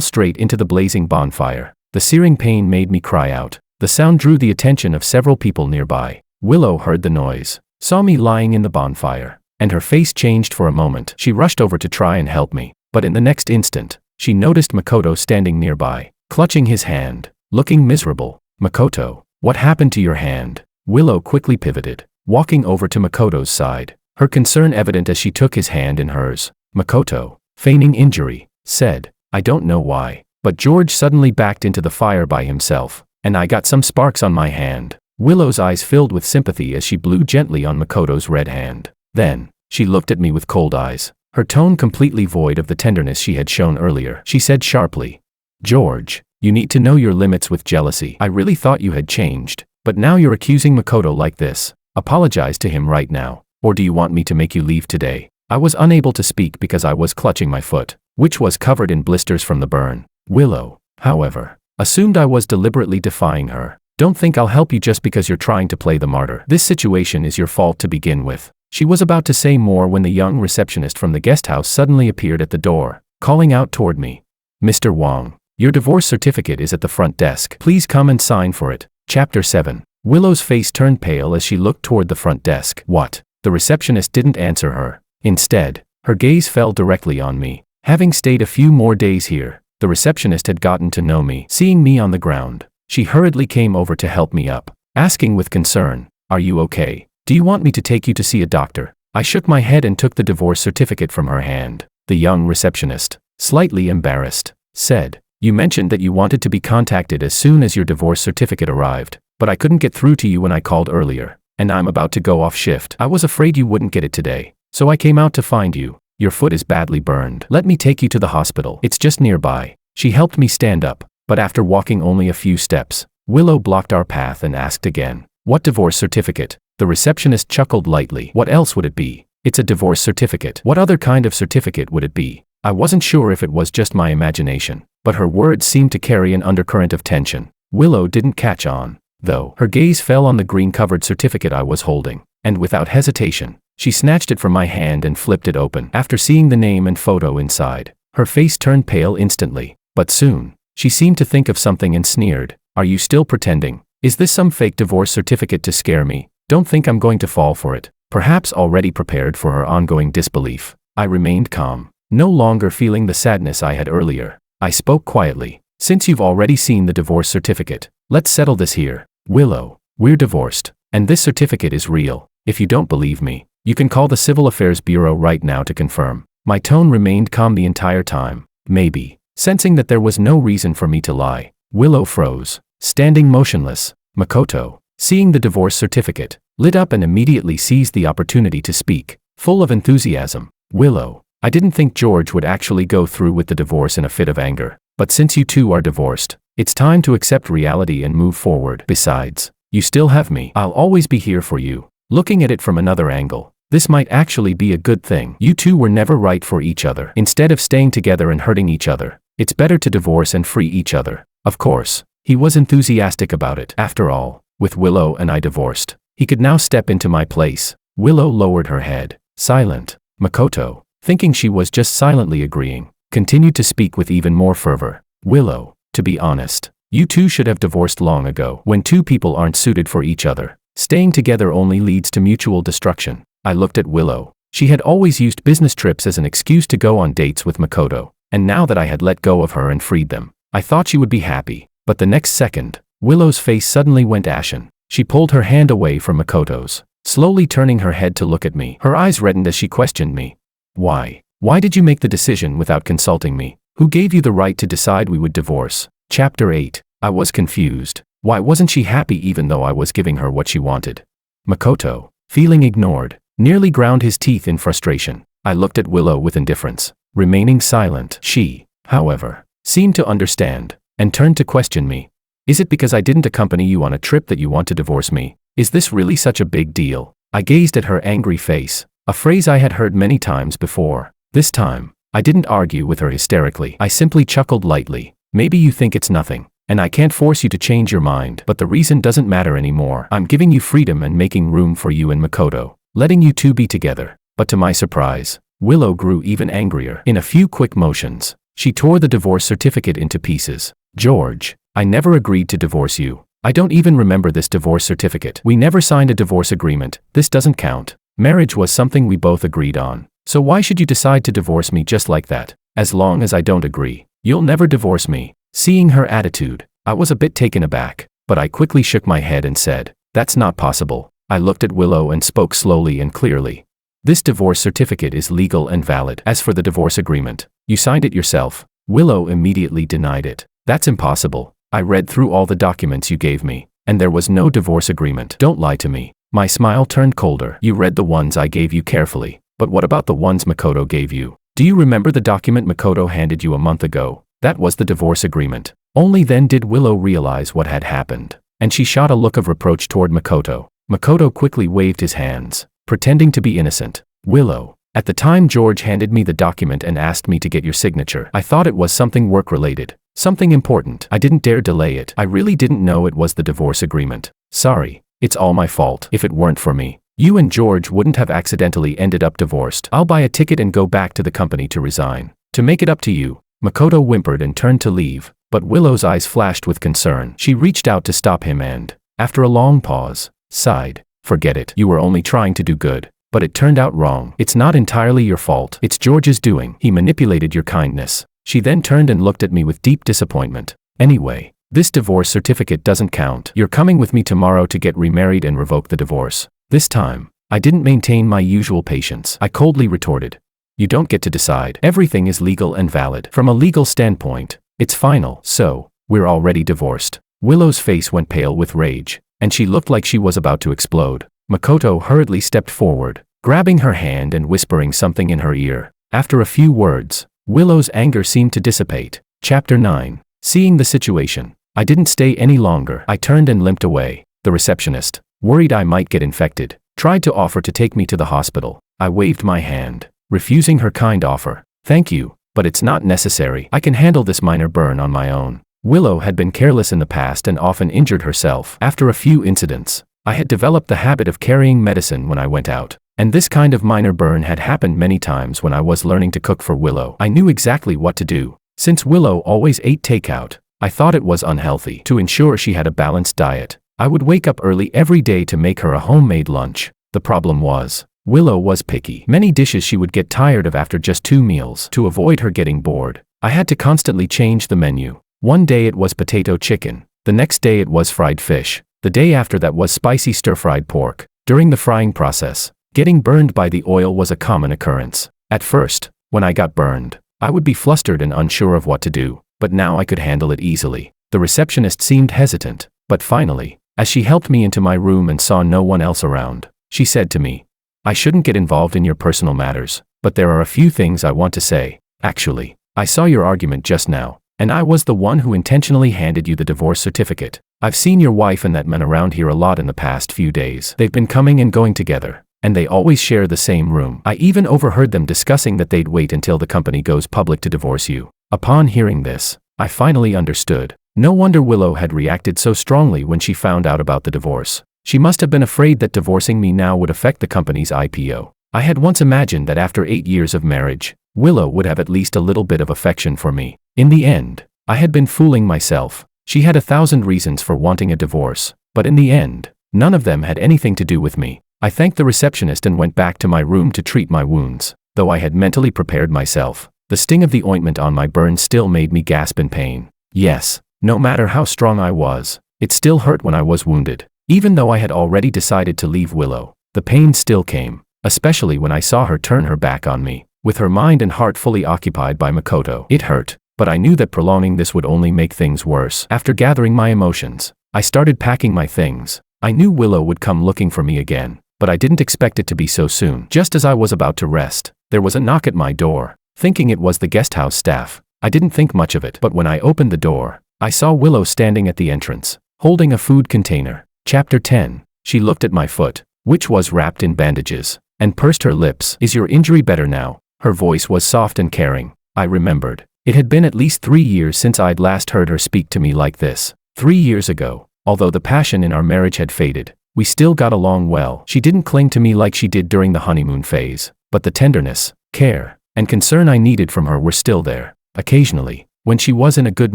straight into the blazing bonfire. The searing pain made me cry out. The sound drew the attention of several people nearby. Willow heard the noise, saw me lying in the bonfire, and her face changed for a moment. She rushed over to try and help me, but in the next instant, she noticed Makoto standing nearby, clutching his hand, looking miserable. "Makoto, what happened to your hand?" Willow quickly pivoted, walking over to Makoto's side, her concern evident as she took his hand in hers. Makoto, feigning injury, said, "I don't know why, but George suddenly backed into the fire by himself, and I got some sparks on my hand." Willow's eyes filled with sympathy as she blew gently on Makoto's red hand. Then, she looked at me with cold eyes, her tone completely void of the tenderness she had shown earlier. She said sharply, "George, you need to know your limits with jealousy. I really thought you had changed, but now you're accusing Makoto like this. Apologize to him right now, or do you want me to make you leave today?" I was unable to speak because I was clutching my foot, which was covered in blisters from the burn. Willow, however, assumed I was deliberately defying her. "Don't think I'll help you just because you're trying to play the martyr. This situation is your fault to begin with." She was about to say more when the young receptionist from the guest house suddenly appeared at the door, calling out toward me, "Mr. Wong, your divorce certificate is at the front desk. Please come and sign for it." Chapter 7. Willow's face turned pale as she looked toward the front desk. "What?" The receptionist didn't answer her. Instead, her gaze fell directly on me. Having stayed a few more days here, the receptionist had gotten to know me. Seeing me on the ground, she hurriedly came over to help me up, asking with concern, "Are you okay? Do you want me to take you to see a doctor?" I shook my head and took the divorce certificate from her hand. The young receptionist, slightly embarrassed, said, "You mentioned that you wanted to be contacted as soon as your divorce certificate arrived, but I couldn't get through to you when I called earlier, and I'm about to go off shift. I was afraid you wouldn't get it today, so I came out to find you. Your foot is badly burned. Let me take you to the hospital. It's just nearby." She helped me stand up, but after walking only a few steps, Willow blocked our path and asked again, "What divorce certificate?" The receptionist chuckled lightly. "What else would it be? It's a divorce certificate. What other kind of certificate would it be?" I wasn't sure if it was just my imagination, but her words seemed to carry an undercurrent of tension. Willow didn't catch on, though. Her gaze fell on the green-covered certificate I was holding, and without hesitation, she snatched it from my hand and flipped it open. After seeing the name and photo inside, her face turned pale instantly, but soon, she seemed to think of something and sneered, "Are you still pretending? Is this some fake divorce certificate to scare me? Don't think I'm going to fall for it." Perhaps already prepared for her ongoing disbelief, I remained calm, no longer feeling the sadness I had earlier. I spoke quietly, "Since you've already seen the divorce certificate, let's settle this here. Willow, we're divorced, and this certificate is real. If you don't believe me, you can call the Civil Affairs Bureau right now to confirm." My tone remained calm the entire time. Maybe, sensing that there was no reason for me to lie, Willow froze, standing motionless. Makoto, seeing the divorce certificate, lit up and immediately seized the opportunity to speak, full of enthusiasm. "Willow, I didn't think George would actually go through with the divorce in a fit of anger, but since you two are divorced, it's time to accept reality and move forward. Besides, you still have me. I'll always be here for you." Looking at it from another angle, this might actually be a good thing. You two were never right for each other. Instead of staying together and hurting each other, it's better to divorce and free each other. Of course, he was enthusiastic about it. After all, with Willow and I divorced, he could now step into my place. Willow lowered her head, silent. Makoto, thinking she was just silently agreeing, continued to speak with even more fervor. "Willow, to be honest, you two should have divorced long ago. When two people aren't suited for each other, staying together only leads to mutual destruction." I looked at Willow. She had always used business trips as an excuse to go on dates with Makoto, and now that I had let go of her and freed them, I thought she would be happy. But the next second, Willow's face suddenly went ashen. She pulled her hand away from Makoto's, slowly turning her head to look at me. Her eyes reddened as she questioned me. "Why? Why did you make the decision without consulting me? Who gave you the right to decide we would divorce?" Chapter 8. I was confused. Why wasn't she happy even though I was giving her what she wanted? Makoto, feeling ignored, nearly ground his teeth in frustration. I looked at Willow with indifference, remaining silent. She, however, seemed to understand, and turned to question me. "Is it because I didn't accompany you on a trip that you want to divorce me? Is this really such a big deal?" I gazed at her angry face, a phrase I had heard many times before. This time, I didn't argue with her hysterically. I simply chuckled lightly. "Maybe you think it's nothing, and I can't force you to change your mind, but the reason doesn't matter anymore. I'm giving you freedom and making room for you and Makoto, letting you two be together." But to my surprise, Willow grew even angrier. In a few quick motions, she tore the divorce certificate into pieces. "George, I never agreed to divorce you. I don't even remember this divorce certificate. We never signed a divorce agreement. This doesn't count. Marriage was something we both agreed on. So why should you decide to divorce me just like that?" As long as I don't agree, you'll never divorce me. Seeing her attitude, I was a bit taken aback, but I quickly shook my head and said, "That's not possible." I looked at Willow and spoke slowly and clearly. "This divorce certificate is legal and valid. As for the divorce agreement, you signed it yourself." Willow immediately denied it. "That's impossible. I read through all the documents you gave me, and there was no divorce agreement. Don't lie to me." My smile turned colder. "You read the ones I gave you carefully, but what about the ones Makoto gave you? Do you remember the document Makoto handed you a month ago? That was the divorce agreement." Only then did Willow realize what had happened, and she shot a look of reproach toward Makoto. Makoto quickly waved his hands, pretending to be innocent. "Willow, at the time George handed me the document and asked me to get your signature, I thought it was something work-related, something important. I didn't dare delay it. I really didn't know it was the divorce agreement. Sorry, it's all my fault. If it weren't for me, you and George wouldn't have accidentally ended up divorced. I'll buy a ticket and go back to the company to resign. To make it up to you." Makoto whimpered and turned to leave, but Willow's eyes flashed with concern. She reached out to stop him and, after a long pause, sighed. "Forget it. You were only trying to do good, but it turned out wrong. It's not entirely your fault. It's George's doing. He manipulated your kindness." She then turned and looked at me with deep disappointment. "Anyway, this divorce certificate doesn't count. You're coming with me tomorrow to get remarried and revoke the divorce." This time, I didn't maintain my usual patience. I coldly retorted, "You don't get to decide. Everything is legal and valid. From a legal standpoint, it's final. So, we're already divorced." Willow's face went pale with rage, and she looked like she was about to explode. Makoto hurriedly stepped forward, grabbing her hand and whispering something in her ear. After a few words, Willow's anger seemed to dissipate. Chapter 9. Seeing the situation, I didn't stay any longer. I turned and limped away. The receptionist, worried I might get infected, tried to offer to take me to the hospital. I waved my hand, refusing her kind offer. "Thank you, but it's not necessary. I can handle this minor burn on my own." Willow had been careless in the past and often injured herself. After a few incidents, I had developed the habit of carrying medicine when I went out, and this kind of minor burn had happened many times when I was learning to cook for Willow. I knew exactly what to do. Since Willow always ate takeout, I thought it was unhealthy. To ensure she had a balanced diet, I would wake up early every day to make her a homemade lunch. The problem was, Willow was picky. Many dishes she would get tired of after just 2 meals. To avoid her getting bored, I had to constantly change the menu. One day it was potato chicken, the next day it was fried fish, the day after that was spicy stir-fried pork. During the frying process, getting burned by the oil was a common occurrence. At first, when I got burned, I would be flustered and unsure of what to do, but now I could handle it easily. The receptionist seemed hesitant, but finally, as she helped me into my room and saw no one else around, she said to me, "I shouldn't get involved in your personal matters, but there are a few things I want to say. Actually, I saw your argument just now, and I was the one who intentionally handed you the divorce certificate. I've seen your wife and that man around here a lot in the past few days. They've been coming and going together, and they always share the same room. I even overheard them discussing that they'd wait until the company goes public to divorce you." Upon hearing this, I finally understood. No wonder Willow had reacted so strongly when she found out about the divorce. She must have been afraid that divorcing me now would affect the company's IPO. I had once imagined that after 8 years of marriage, Willow would have at least a little bit of affection for me. In the end, I had been fooling myself. She had 1,000 reasons for wanting a divorce, but in the end, none of them had anything to do with me. I thanked the receptionist and went back to my room to treat my wounds. Though I had mentally prepared myself, the sting of the ointment on my burn still made me gasp in pain. Yes, no matter how strong I was, it still hurt when I was wounded. Even though I had already decided to leave Willow, the pain still came, especially when I saw her turn her back on me, with her mind and heart fully occupied by Makoto. It hurt, but I knew that prolonging this would only make things worse. After gathering my emotions, I started packing my things. I knew Willow would come looking for me again, but I didn't expect it to be so soon. Just as I was about to rest, there was a knock at my door. Thinking it was the guesthouse staff, I didn't think much of it. But when I opened the door, I saw Willow standing at the entrance, holding a food container. Chapter 10. She looked at my foot, which was wrapped in bandages, and pursed her lips. "Is your injury better now?" Her voice was soft and caring. I remembered. It had been at least 3 years since I'd last heard her speak to me like this. 3 years ago, although the passion in our marriage had faded, we still got along well. She didn't cling to me like she did during the honeymoon phase, but the tenderness, care, and concern I needed from her were still there. Occasionally, when she was in a good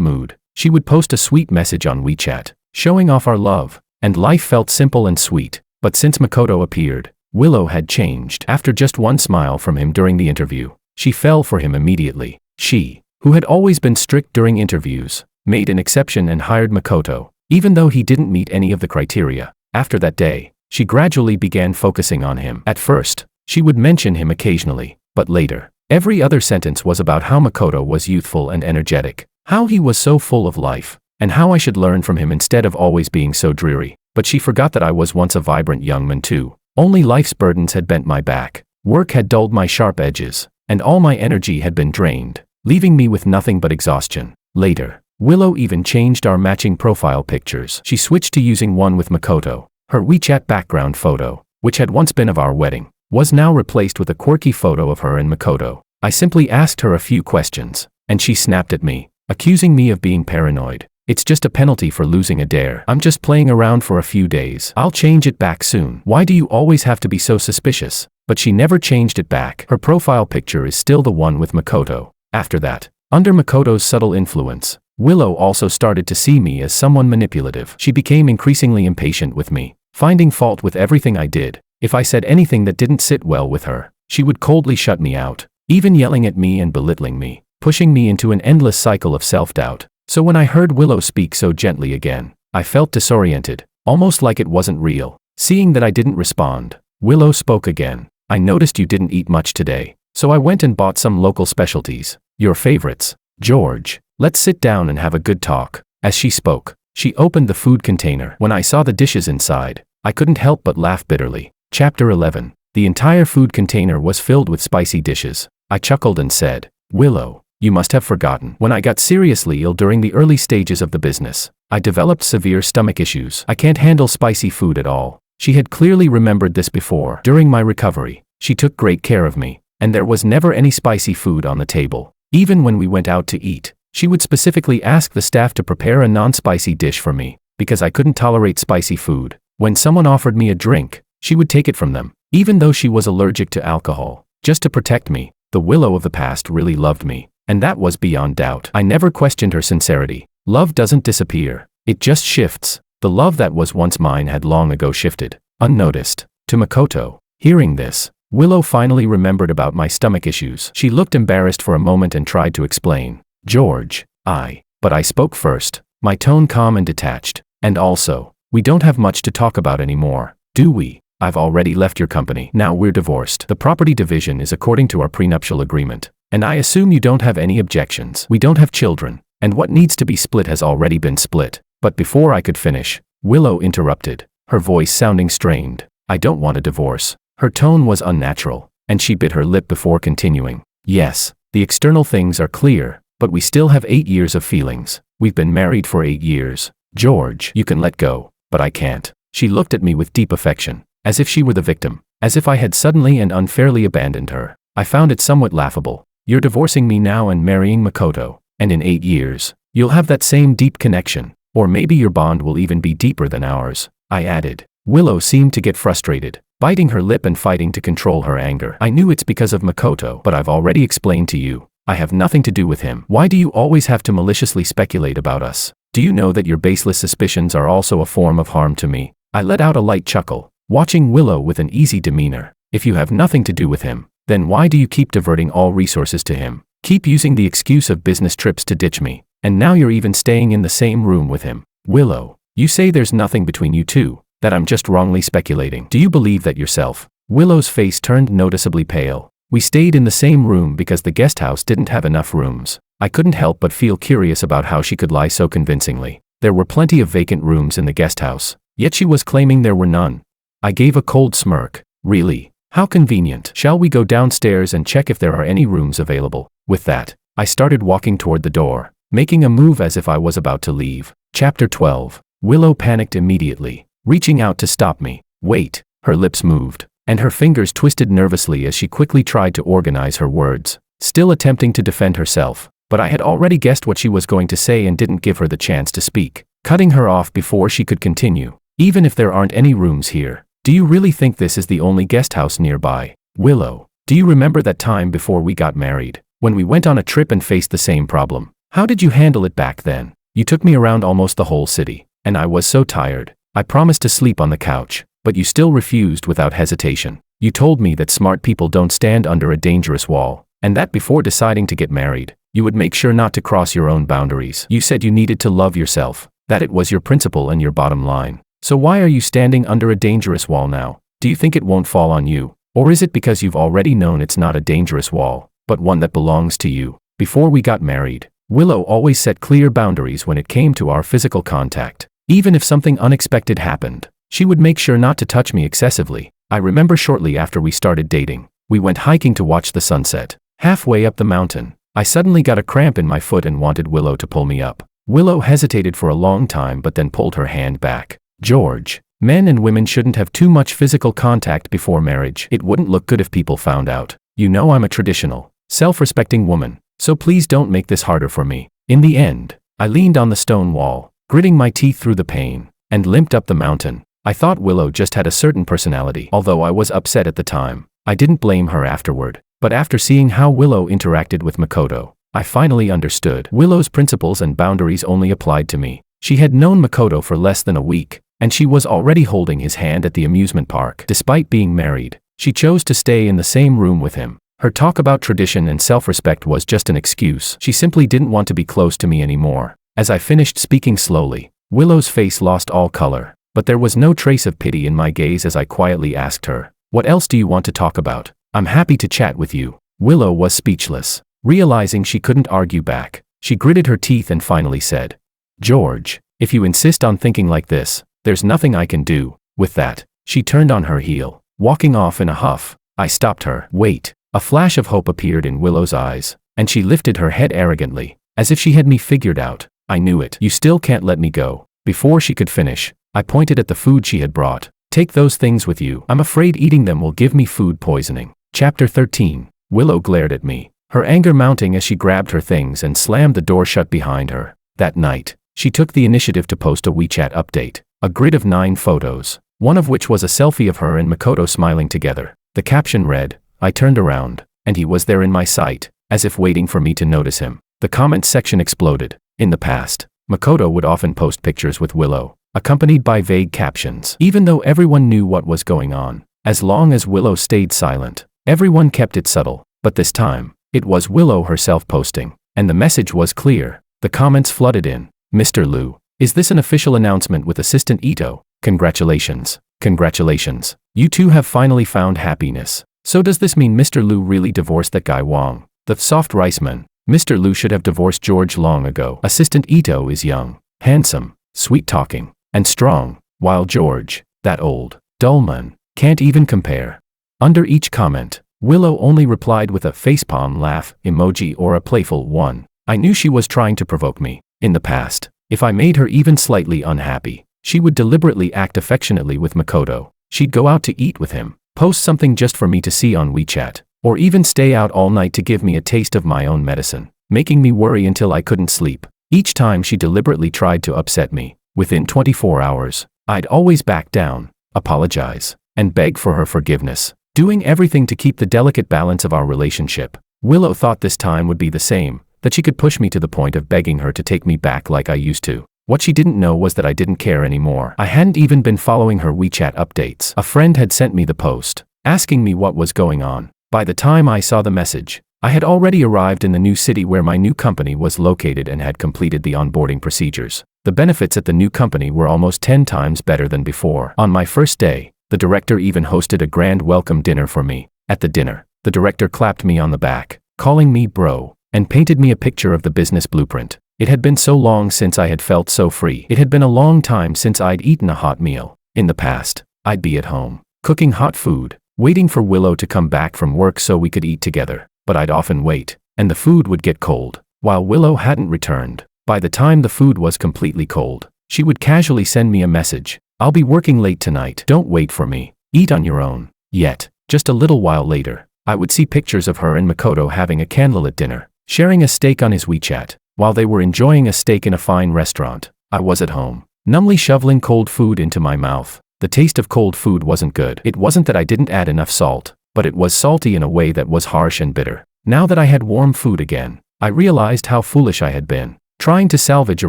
mood, she would post a sweet message on WeChat, showing off our love, and life felt simple and sweet. But since Makoto appeared, Willow had changed. After just one smile from him during the interview, she fell for him immediately. She, who had always been strict during interviews, made an exception and hired Makoto, even though he didn't meet any of the criteria. After that day, she gradually began focusing on him. At first, she would mention him occasionally, but later, every other sentence was about how Makoto was youthful and energetic, how he was so full of life, and how I should learn from him instead of always being so dreary. But she forgot that I was once a vibrant young man too. Only life's burdens had bent my back, work had dulled my sharp edges, and all my energy had been drained, leaving me with nothing but exhaustion. Later, Willow even changed our matching profile pictures. She switched to using one with Makoto. Her WeChat background photo, which had once been of our wedding, was now replaced with a quirky photo of her and Makoto. I simply asked her a few questions, and she snapped at me, accusing me of being paranoid. It's just a penalty for losing a dare. I'm just playing around for a few days. I'll change it back soon. Why do you always have to be so suspicious? But she never changed it back. Her profile picture is still the one with Makoto. After that, under Makoto's subtle influence, Willow also started to see me as someone manipulative. She became increasingly impatient with me, finding fault with everything I did. If I said anything that didn't sit well with her, she would coldly shut me out, even yelling at me and belittling me, pushing me into an endless cycle of self-doubt. So when I heard Willow speak so gently again, I felt disoriented, almost like it wasn't real. Seeing that I didn't respond, Willow spoke again. I noticed you didn't eat much today, so I went and bought some local specialties, your favorites. George, let's sit down and have a good talk. As she spoke, she opened the food container. When I saw the dishes inside, I couldn't help but laugh bitterly. Chapter 11. The entire food container was filled with spicy dishes. I chuckled and said, Willow, you must have forgotten. When I got seriously ill during the early stages of the business, I developed severe stomach issues. I can't handle spicy food at all. She had clearly remembered this before. During my recovery, she took great care of me, and there was never any spicy food on the table. Even when we went out to eat, she would specifically ask the staff to prepare a non-spicy dish for me, because I couldn't tolerate spicy food. When someone offered me a drink, she would take it from them, even though she was allergic to alcohol, just to protect me. The Willow of the past really loved me, and that was beyond doubt. I never questioned her sincerity. Love doesn't disappear, it just shifts. The love that was once mine had long ago shifted, unnoticed, to Makoto. Hearing this, Willow finally remembered about my stomach issues. She looked embarrassed for a moment and tried to explain. George, but I spoke first, my tone calm and detached. And also, we don't have much to talk about anymore, do we? I've already left your company. Now we're divorced. The property division is according to our prenuptial agreement, and I assume you don't have any objections. We don't have children, and what needs to be split has already been split. But before I could finish, Willow interrupted, her voice sounding strained. I don't want a divorce. Her tone was unnatural, and she bit her lip before continuing. Yes, the external things are clear, but we still have 8 years of feelings. We've been married for 8 years. George, you can let go, but I can't. She looked at me with deep affection, as if she were the victim, as if I had suddenly and unfairly abandoned her. I found it somewhat laughable. You're divorcing me now and marrying Makoto, and in 8 years, you'll have that same deep connection, or maybe your bond will even be deeper than ours, I added. Willow seemed to get frustrated, biting her lip and fighting to control her anger. I knew it's because of Makoto, but I've already explained to you. I have nothing to do with him. Why do you always have to maliciously speculate about us? Do you know that your baseless suspicions are also a form of harm to me? I let out a light chuckle, watching Willow with an easy demeanor. If you have nothing to do with him, then why do you keep diverting all resources to him? Keep using the excuse of business trips to ditch me, and now you're even staying in the same room with him. Willow, you say there's nothing between you two, that I'm just wrongly speculating. Do you believe that yourself? Willow's face turned noticeably pale. We stayed in the same room because the guest house didn't have enough rooms. I couldn't help but feel curious about how she could lie so convincingly. There were plenty of vacant rooms in the guest house, yet she was claiming there were none. I gave a cold smirk. Really? How convenient. Shall we go downstairs and check if there are any rooms available? With that, I started walking toward the door, making a move as if I was about to leave. Chapter 12. Willow panicked immediately, reaching out to stop me. Wait. Her lips moved, and her fingers twisted nervously as she quickly tried to organize her words, still attempting to defend herself. But I had already guessed what she was going to say and didn't give her the chance to speak, cutting her off before she could continue. Even if there aren't any rooms here, do you really think this is the only guest house nearby? Willow, do you remember that time before we got married, when we went on a trip and faced the same problem? How did you handle it back then? You took me around almost the whole city, and I was so tired. I promised to sleep on the couch, but you still refused without hesitation. You told me that smart people don't stand under a dangerous wall, And that before deciding to get married, you would make sure not to cross your own boundaries. You said you needed to love yourself, that it was your principle and your bottom line. So why are you standing under a dangerous wall now? Do you think it won't fall on you? Or is it because you've already known it's not a dangerous wall, but one that belongs to you? Before we got married, Willow always set clear boundaries when it came to our physical contact. Even if something unexpected happened, she would make sure not to touch me excessively. I remember shortly after we started dating, we went hiking to watch the sunset. Halfway up the mountain, I suddenly got a cramp in my foot and wanted Willow to pull me up. Willow hesitated for a long time but then pulled her hand back. George, men and women shouldn't have too much physical contact before marriage. It wouldn't look good if people found out. You know I'm a traditional, self-respecting woman, so please don't make this harder for me. In the end, I leaned on the stone wall, gritting my teeth through the pain, and limped up the mountain. I thought Willow just had a certain personality. Although I was upset at the time, I didn't blame her afterward. But after seeing how Willow interacted with Makoto, I finally understood. Willow's principles and boundaries only applied to me. She had known Makoto for less than a week, and she was already holding his hand at the amusement park. Despite being married, she chose to stay in the same room with him. Her talk about tradition and self-respect was just an excuse. She simply didn't want to be close to me anymore. As I finished speaking slowly, Willow's face lost all color, but there was no trace of pity in my gaze as I quietly asked her, "What else do you want to talk about? I'm happy to chat with you." Willow was speechless. Realizing she couldn't argue back, she gritted her teeth and finally said, "George, if you insist on thinking like this, there's nothing I can do." With that, she turned on her heel, walking off in a huff. I stopped her. "Wait." A flash of hope appeared in Willow's eyes, and she lifted her head arrogantly, as if she had me figured out. "I knew it. You still can't let me go." Before she could finish, I pointed at the food she had brought. "Take those things with you. I'm afraid eating them will give me food poisoning." Chapter 13. Willow glared at me, her anger mounting as she grabbed her things and slammed the door shut behind her. That night, she took the initiative to post a WeChat update, a grid of 9 photos, one of which was a selfie of her and Makoto smiling together. The caption read, "I turned around, and he was there in my sight, as if waiting for me to notice him." The comments section exploded. In the past, Makoto would often post pictures with Willow, accompanied by vague captions. Even though everyone knew what was going on, as long as Willow stayed silent, everyone kept it subtle. But this time, it was Willow herself posting, and the message was clear. The comments flooded in. "Mr. Liu, is this an official announcement with Assistant Ito? Congratulations. Congratulations. You two have finally found happiness. So does this mean Mr. Liu really divorced that guy Wang, the soft rice man? Mr. Liu should have divorced George long ago. Assistant Ito is young, handsome, sweet-talking, and strong, while George, that old, dull man, can't even compare." Under each comment, Willow only replied with a facepalm laugh emoji or a playful one. I knew she was trying to provoke me. In the past, if I made her even slightly unhappy, she would deliberately act affectionately with Makoto. She'd go out to eat with him, post something just for me to see on WeChat, or even stay out all night to give me a taste of my own medicine, making me worry until I couldn't sleep. Each time she deliberately tried to upset me, within 24 hours, I'd always back down, apologize, and beg for her forgiveness, doing everything to keep the delicate balance of our relationship. Willow thought this time would be the same, that she could push me to the point of begging her to take me back like I used to. What she didn't know was that I didn't care anymore. I hadn't even been following her WeChat updates. A friend had sent me the post, asking me what was going on. By the time I saw the message, I had already arrived in the new city where my new company was located and had completed the onboarding procedures. The benefits at the new company were almost 10 times better than before. On my first day, the director even hosted a grand welcome dinner for me. At the dinner, the director clapped me on the back, calling me bro, and painted me a picture of the business blueprint. It had been so long since I had felt so free. It had been a long time since I'd eaten a hot meal. In the past, I'd be at home, cooking hot food, waiting for Willow to come back from work so we could eat together. But I'd often wait, and the food would get cold, while Willow hadn't returned. By the time the food was completely cold, she would casually send me a message. "I'll be working late tonight. Don't wait for me. Eat on your own." Yet, just a little while later, I would see pictures of her and Makoto having a candlelit dinner, sharing a steak on his WeChat. While they were enjoying a steak in a fine restaurant, I was at home, numbly shoveling cold food into my mouth. The taste of cold food wasn't good. It wasn't that I didn't add enough salt, but it was salty in a way that was harsh and bitter. Now that I had warm food again, I realized how foolish I had been. Trying to salvage a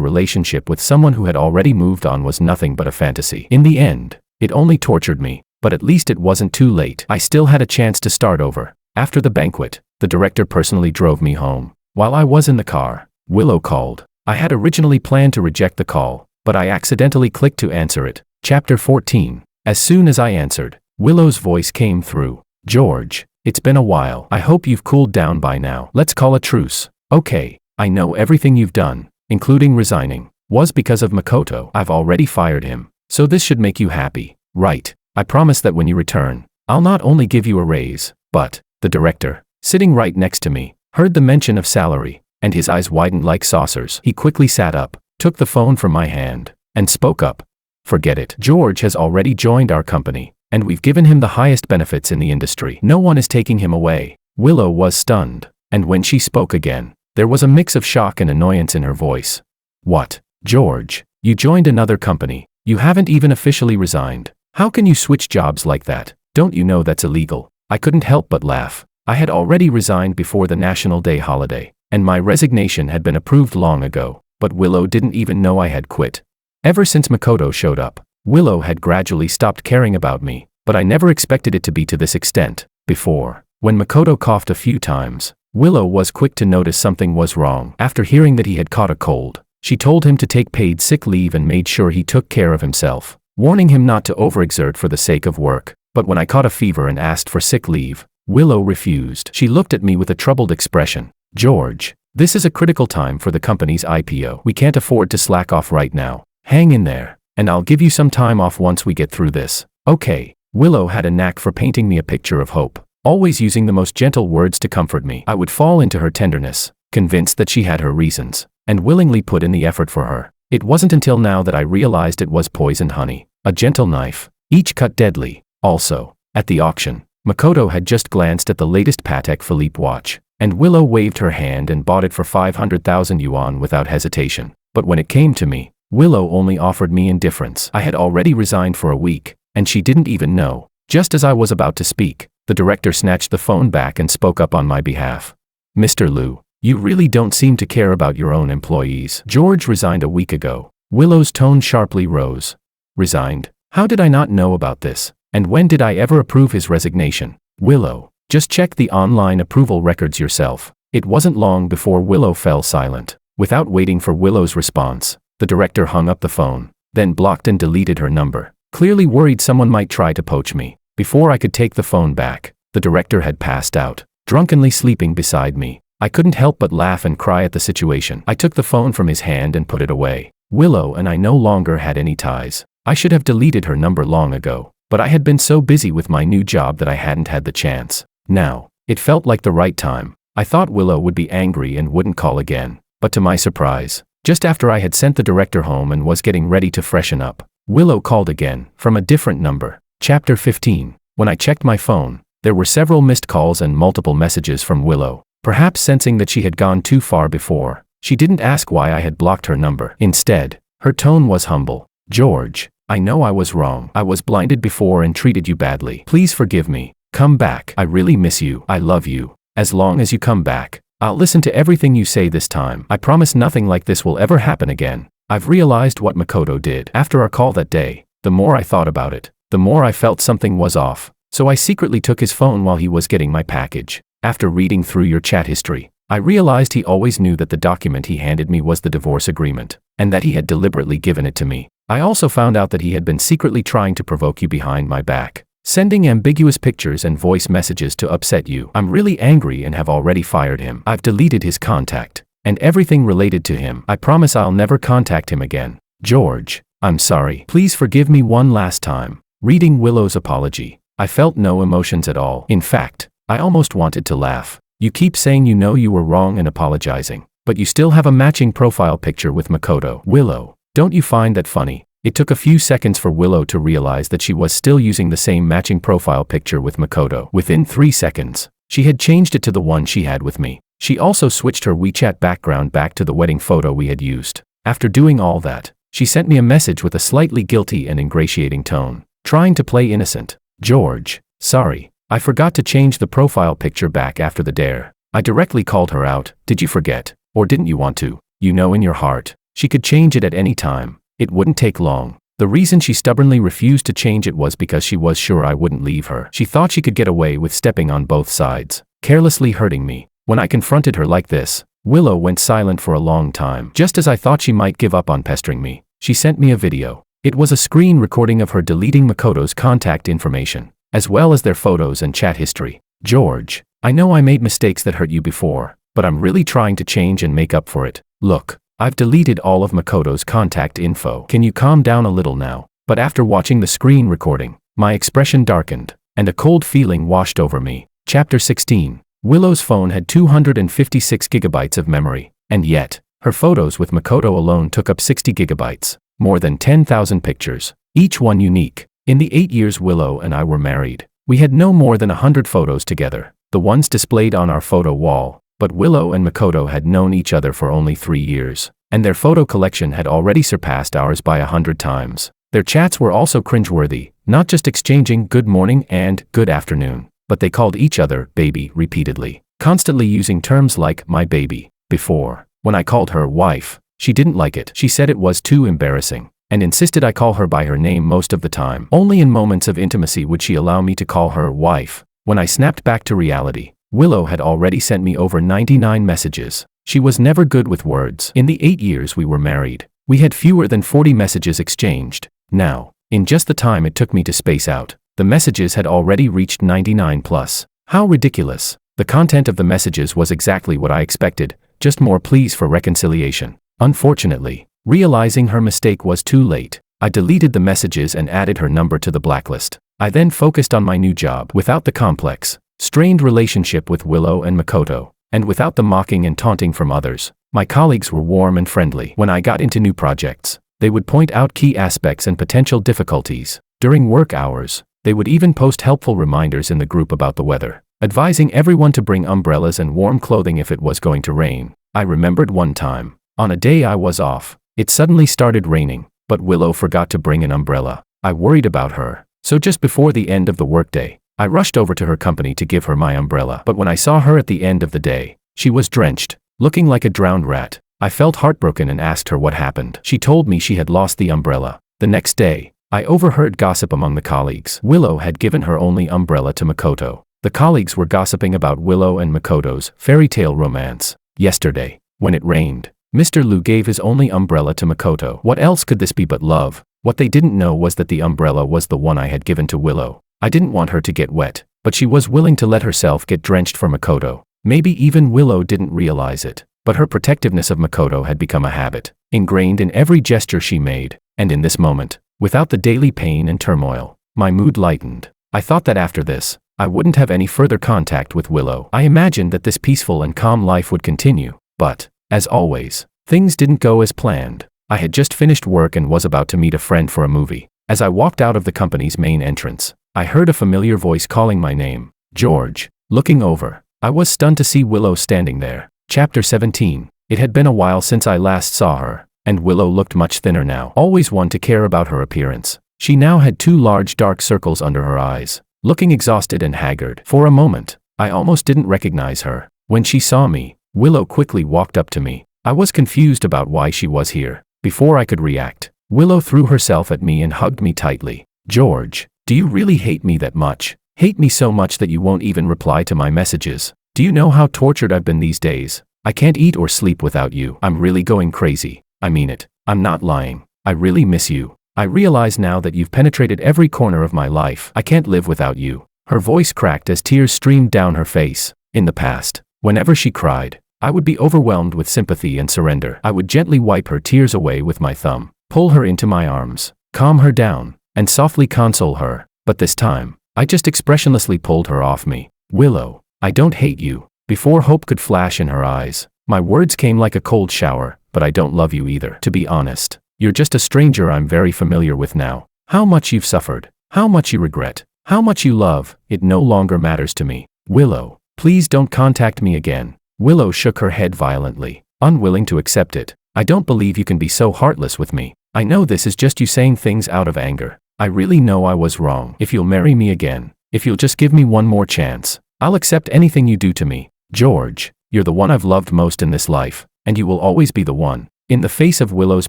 relationship with someone who had already moved on was nothing but a fantasy. In the end, it only tortured me, but at least it wasn't too late. I still had a chance to start over. After the banquet, the director personally drove me home. While I was in the car, Willow called. I had originally planned to reject the call, but I accidentally clicked to answer it. Chapter 14. As soon as I answered, Willow's voice came through. George, it's been a while. I hope you've cooled down by now. Let's call a truce. Okay, I know everything you've done, including resigning, was because of Makoto. I've already fired him, so this should make you happy, right? I promise that when you return, I'll not only give you a raise, but the director, sitting right next to me, heard the mention of salary, and his eyes widened like saucers. He quickly sat up, took the phone from my hand, and spoke up. Forget it. George has already joined our company, and we've given him the highest benefits in the industry. No one is taking him away. Willow was stunned, and when she spoke again, there was a mix of shock and annoyance in her voice. What? George, you joined another company. You haven't even officially resigned. How can you switch jobs like that? Don't you know that's illegal? I couldn't help but laugh. I had already resigned before the National Day holiday, and my resignation had been approved long ago, but Willow didn't even know I had quit. Ever since Makoto showed up, Willow had gradually stopped caring about me, but I never expected it to be to this extent. Before, when Makoto coughed a few times, Willow was quick to notice something was wrong. After hearing that he had caught a cold, she told him to take paid sick leave and made sure he took care of himself, warning him not to overexert for the sake of work. But when I caught a fever and asked for sick leave, Willow refused. She looked at me with a troubled expression. George, this is a critical time for the company's IPO. We can't afford to slack off right now. Hang in there, and I'll give you some time off once we get through this. Okay. Willow had a knack for painting me a picture of hope, always using the most gentle words to comfort me. I would fall into her tenderness, convinced that she had her reasons, and willingly put in the effort for her. It wasn't until now that I realized it was poisoned honey, a gentle knife, each cut deadly. Also, at the auction, Makoto had just glanced at the latest Patek Philippe watch, and Willow waved her hand and bought it for 500,000 yuan without hesitation. But when it came to me, Willow only offered me indifference. I had already resigned for a week, and she didn't even know. Just as I was about to speak, the director snatched the phone back and spoke up on my behalf. Mr. Liu, you really don't seem to care about your own employees. George resigned a week ago. Willow's tone sharply rose. Resigned? How did I not know about this? And when did I ever approve his resignation? Willow, just check the online approval records yourself. It wasn't long before Willow fell silent. Without waiting for Willow's response, the director hung up the phone, then blocked and deleted her number, clearly worried someone might try to poach me. Before I could take the phone back, the director had passed out, drunkenly sleeping beside me. I couldn't help but laugh and cry at the situation. I took the phone from his hand and put it away. Willow and I no longer had any ties. I should have deleted her number long ago, but I had been so busy with my new job that I hadn't had the chance. Now, it felt like the right time. I thought Willow would be angry and wouldn't call again, but to my surprise, just after I had sent the director home and was getting ready to freshen up, Willow called again, from a different number. Chapter 15. When I checked my phone, there were several missed calls and multiple messages from Willow. Perhaps sensing that she had gone too far before, she didn't ask why I had blocked her number. Instead, her tone was humble. George, I know I was wrong. I was blinded before and treated you badly. Please forgive me. Come back. I really miss you. I love you. As long as you come back, I'll listen to everything you say this time. I promise nothing like this will ever happen again. I've realized what Makoto did. After our call that day, the more I thought about it, the more I felt something was off. So I secretly took his phone while he was getting my package. After reading through your chat history, I realized he always knew that the document he handed me was the divorce agreement, and that he had deliberately given it to me. I also found out that he had been secretly trying to provoke you behind my back, sending ambiguous pictures and voice messages to upset you. I'm really angry and have already fired him. I've deleted his contact, and everything related to him. I promise I'll never contact him again. George, I'm sorry. Please forgive me one last time. Reading Willow's apology, I felt no emotions at all. In fact, I almost wanted to laugh. You keep saying you know you were wrong and apologizing, but you still have a matching profile picture with Makoto. Willow, don't you find that funny? It took a few seconds for Willow to realize that she was still using the same matching profile picture with Makoto. Within 3 seconds, she had changed it to the one she had with me. She also switched her WeChat background back to the wedding photo we had used. After doing all that, she sent me a message with a slightly guilty and ingratiating tone, trying to play innocent. George, sorry. I forgot to change the profile picture back after the dare. I directly called her out. Did you forget? Or didn't you want to? You know in your heart, she could change it at any time. It wouldn't take long. The reason she stubbornly refused to change it was because she was sure I wouldn't leave her. She thought she could get away with stepping on both sides. carelessly hurting me. When I confronted her like this, Willow went silent for a long time. Just as I thought she might give up on pestering me, she sent me a video. It was a screen recording of her deleting Makoto's contact information, as well as their photos and chat history. George, I know I made mistakes that hurt you before, but I'm really trying to change and make up for it. Look, I've deleted all of Makoto's contact info. Can you calm down a little now? But after watching the screen recording, my expression darkened, and a cold feeling washed over me. Chapter 16. Willow's phone had 256 gigabytes of memory, and yet, her photos with Makoto alone took up 60 gigabytes, more than 10,000 pictures, each one unique. In the 8 years Willow and I were married, we had no more than 100 photos together, the ones displayed on our photo wall, but Willow and Makoto had known each other for only 3 years, and their photo collection had already surpassed ours by 100 times. Their chats were also cringeworthy, not just exchanging good morning and good afternoon, but they called each other baby repeatedly, constantly using terms like my baby. Before, when I called her wife, she didn't like it. She said it was too embarrassing, and insisted I call her by her name most of the time. Only in moments of intimacy would she allow me to call her wife. When I snapped back to reality, Willow had already sent me over 99 messages. She was never good with words. In the 8 years we were married, we had fewer than 40 messages exchanged. Now, in just the time it took me to space out, the messages had already reached 99 plus. How ridiculous. The content of the messages was exactly what I expected, just more pleas for reconciliation. Unfortunately, realizing her mistake was too late, I deleted the messages and added her number to the blacklist. I then focused on my new job without the complex, strained relationship with Willow and Makoto, and without the mocking and taunting from others. My colleagues were warm and friendly. When I got into new projects, they would point out key aspects and potential difficulties. During work hours, they would even post helpful reminders in the group about the weather, advising everyone to bring umbrellas and warm clothing if it was going to rain. I remembered one time, on a day I was off, it suddenly started raining, but Willow forgot to bring an umbrella. I worried about her, so just before the end of the workday, I rushed over to her company to give her my umbrella. But when I saw her at the end of the day, she was drenched, looking like a drowned rat. I felt heartbroken and asked her what happened. She told me she had lost the umbrella. The next day, I overheard gossip among the colleagues. Willow had given her only umbrella to Makoto. The colleagues were gossiping about Willow and Makoto's fairy tale romance. Yesterday, when it rained, Mr. Liu gave his only umbrella to Makoto. What else could this be but love? What they didn't know was that the umbrella was the one I had given to Willow. I didn't want her to get wet, but she was willing to let herself get drenched for Makoto. Maybe even Willow didn't realize it, but her protectiveness of Makoto had become a habit, ingrained in every gesture she made, and in this moment, without the daily pain and turmoil, my mood lightened. I thought that after this, I wouldn't have any further contact with Willow. I imagined that this peaceful and calm life would continue, but, as always, things didn't go as planned. I had just finished work and was about to meet a friend for a movie. As I walked out of the company's main entrance, I heard a familiar voice calling my name, George. Looking over, I was stunned to see Willow standing there. Chapter 17. It had been a while since I last saw her, and Willow looked much thinner now. Always one to care about her appearance, she now had 2 large dark circles under her eyes, looking exhausted and haggard. For a moment, I almost didn't recognize her. When she saw me, Willow quickly walked up to me. I was confused about why she was here. Before I could react, Willow threw herself at me and hugged me tightly. George, do you really hate me that much? Hate me so much that you won't even reply to my messages? Do you know how tortured I've been these days? I can't eat or sleep without you. I'm really going crazy. I mean it. I'm not lying. I really miss you. I realize now that you've penetrated every corner of my life. I can't live without you. Her voice cracked as tears streamed down her face. In the past, whenever she cried, I would be overwhelmed with sympathy and surrender. I would gently wipe her tears away with my thumb, pull her into my arms, calm her down, and softly console her. But this time, I just expressionlessly pulled her off me. Willow, I don't hate you. Before hope could flash in her eyes, my words came like a cold shower. But I don't love you either. To be honest, you're just a stranger I'm very familiar with now. How much you've suffered, how much you regret, how much you love, it no longer matters to me. Willow, please don't contact me again. Willow shook her head violently, unwilling to accept it. I don't believe you can be so heartless with me. I know this is just you saying things out of anger. I really know I was wrong. If you'll marry me again, if you'll just give me one more chance, I'll accept anything you do to me. George, you're the one I've loved most in this life, and you will always be the one. In the face of Willow's